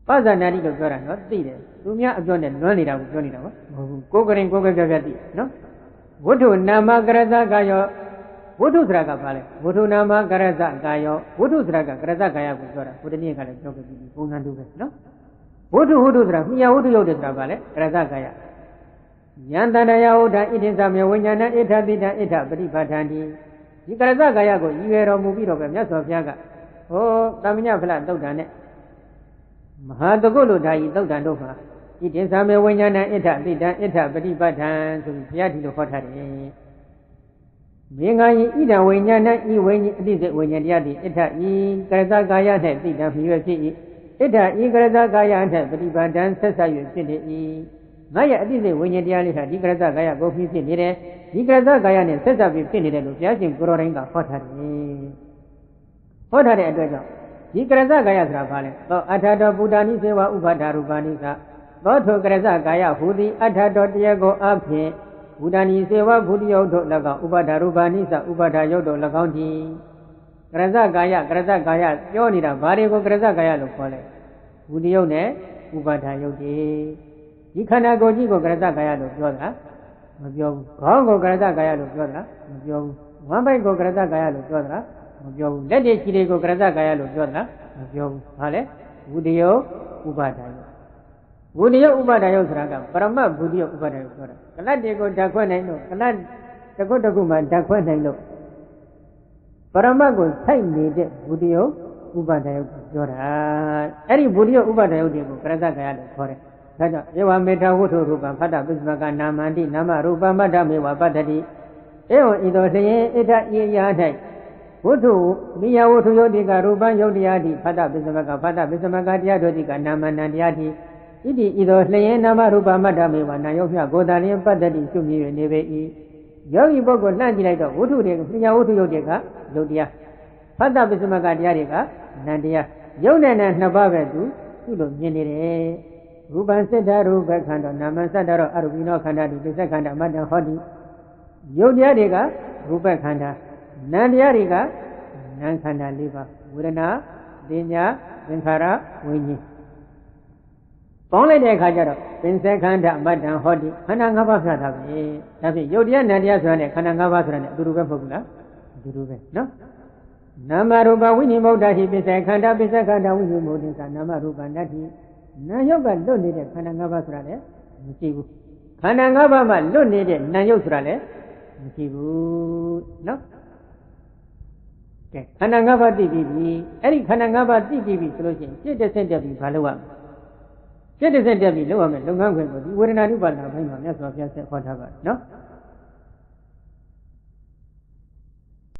ပသနာတိလို့ပြောတာနော်သိတယ်သူများအပြောနဲ့လွမ်းနေတာကိုပြောနေတာပါမဟုတ်ဘူးကိုယ်ကရင်ကိုယ်ကပြပြသိနော်ဝတ္ထုနာမကရဇကယောဝတ္ထုစရကဘာလဲဝတ္ထုနာမကရဇကာယောဝတ္ထုစရကကရဇကာယကိုပြောတာဘုဒ္ဓနည်းကလည်းပြောပြပြီးပုံစံတူပဲနော်ဝတ္ထုဆိုတာမြာဝတ္ထုရုပ်တယ်ဆိုတာဘာလဲကရဇကာယယံတန္တယဝဋ္ဌဣတိသမေဝိညာဏဣဋ္ဌတိတံဣဋ္ဌပฏิပဋ္ဌာန်တိဒီကရဇကာယကိုရည်ရွယ်တော်မူပြီးတော့ပဲမြတ်စွာဘုရားကဟောသမညဖလသုတ်တံနဲ့မဟာတကုတ်လို့ဓာယီသုတ်တံတို့မှာဣတိသမေဝိညာဏဣဋ္ဌတိတံဣဋ္ဌပฏิပဋ္ဌာန်ဆိုပြီးဘုရားဒီလိုဟောထားတယ်မင်္ဂယိဣဒံဝိညာဏဤဝိညာဉ်အတိစိတ်ဝိညာဉ်တရားသည်ဣဋ္ဌဤကရဇကာယ၌သိတံမြွယ်ဖြစ်၏ဣဋ္ဌဤကရဇကာယ၌ပฏิပဒံဆက်ဆက်၍ဖြစ်နေ၏ငါရဲ့အတိစိတ်ဝိညာဉ်တရားလေးဟာဒီကရဇကာယကိုဖြစ်နေတယ်ဒီကရဇကာယနဲ့ဆက်ဆက်ပြီးဖြစ်နေတယ်လို့ဘုရားရှင်ကိုရောတိုင်းကဟောထားတယ်ဟောထားတဲ့အတွက်ကြောင့်ဒီကရဇကာယဆိုတာဘာလဲသောအထာတောဗုဒ္ဓနိစေဝဥပါဒရူပနိကသောထိုကရဇကာယဟူသည်အထာတောတရားကိုအဖြစ်ဘုဒ္ဓနိစေဝဘုဒ္ဓယုတ်တို့၎င်းဥပါဒရူပနိသဥပါဒယုတ်တို့၎င်းသည်ကရဇကာယပြောနေတာဘာတွေကိုကရဇကာယလို့ခေါ်လဲဘုဒ္ဓယုတ်နဲ့ဥပါဒယုတ်တွေဒီခန္ဓာကိုယ်ကြီးကိုကရဇကာယလို့ပြောတာမပြောဘူးခေါင်းကိုကရဇကာယလို့ပြောတာမပြောဘူးဝမ်းပိုက်ကိုကရဇကာယလို့ပြောတာမပြောဘူးလက်တွေခြေတွေကိုကရဇကာယလို့ပြောတာမပြောဘူးဟာလေဘုဒ္ဓယုတ်ဥပါဒယုတ်ဘုဒ္ဓယုတ်ဥပါဒယုတ်ဆိုတာကပရမတ်ဘုဒ္ဓယုတ်ဥပါဒယုတ်ပြောတာကလတ်တွေကိုဓာတ်ခွဲနိုင်လို့ကလတ်တစ်ခုတစ်ခုမှဓာတ်ခွဲနိုင်လို့ပရမတ်ကိုစိုက်နေတဲ့ဘုဒ္ဓယုတ်ဥပါဒယုတ်ပြောတာအဲ့ဒီဘုဒ္ဓယုတ်ဥပါဒယုတ်တွေကိုကရဇကာယလို့ခေါ်တယ်ဒါကြောင့်ဧဝမေထဝတ္ထုရူပံဖတ္တပိစမကနာမန္တိနာမရူပမတ္တမေဝပတ္တတိဧဝံဤသို့လျင်ဣဋ္ဌဤရာ၌ဝတ္ထုမိယဝတ္ထုယုတ်တိကရူပံယုတ်တရားတိဖတ္တပိစမကတရားတို့တိကနာမန္တတရားတိဣတိဤသို့လျင်နာမရူပမတ္တမေဝနာယုတ်မြကိုယ်တည်းပတ္တတိရှုမြည်၍နေပေ၏ယောဂီပုဂ္ဂိုလ်လှမ်းကြည့်လိုက်တော့ဝတ္ထုတွေမိယဝတ္ထုယုတ်တွေကယုတ်တရားဖတ္တပိစမကတရားတွေကနန္တရားယုတ်နဲ့နှစ်ပါးပဲသူလို့မြင်နေတယ်ရူပံစိတ္တရူပခန္ဓာနာမံစတ္တရောအရူပိနောခန္ဓာတိပစ္စခန္ဓာမတ္တဟောတိယုတ်တရားတွေကရူပခန္ဓာနံတရားတွေကနံခန္ဓာ၄ပါးဝေဒနာပညာသင်္ခါရဝိညာဉ်ပေါင်းလိုက်တဲ့အခါကျတော့ပစ္စခန္ဓာမတ္တဟောတိခန္ဓာ၅ပါးဆိုတာပဲဒါဖြင့်ယုတ်တရားနံတရားဆိုတာနဲ့ခန္ဓာ၅ပါးဆိုတာနဲ့အတူတူပဲမဟုတ်ဘူးလားအတူတူပဲနော် နာမရူပဝိနိမုဒ္ဒတိပစ္စယခန္ဓာပစ္စယခန္ဓာဝိနိမုဒ္ဒိသနာမရူပန္တတိနာယုတ်ကလွတ်နေတဲ့ခန္ဓာ၅ပါးဆိုတာလည်းမရှိဘူးခန္ဓာ၅ပါးမှာလွတ်နေတဲ့နာယုတ်ဆိုတာလည်းမရှိဘူးနော်ကဲခန္ဓာ၅ပါးသိပြီးပြီအဲ့ဒီခန္ဓာ၅ပါးသိပြီးပြီဆိုလို့ရှိရင်စိတ်တစ်ဆင့်တက်ပြီးဘာလုပ်ရမလဲစိတ်တစ်ဆင့်တက်ပြီးလုပ်ရမယ်လုပ်ငန်းခွင်ကိုဒီဝေဒနာနုပါဒနာဘိုင်းမှာမြတ်စွာဘုရားဆက်ဟောထားပါတယ်နော်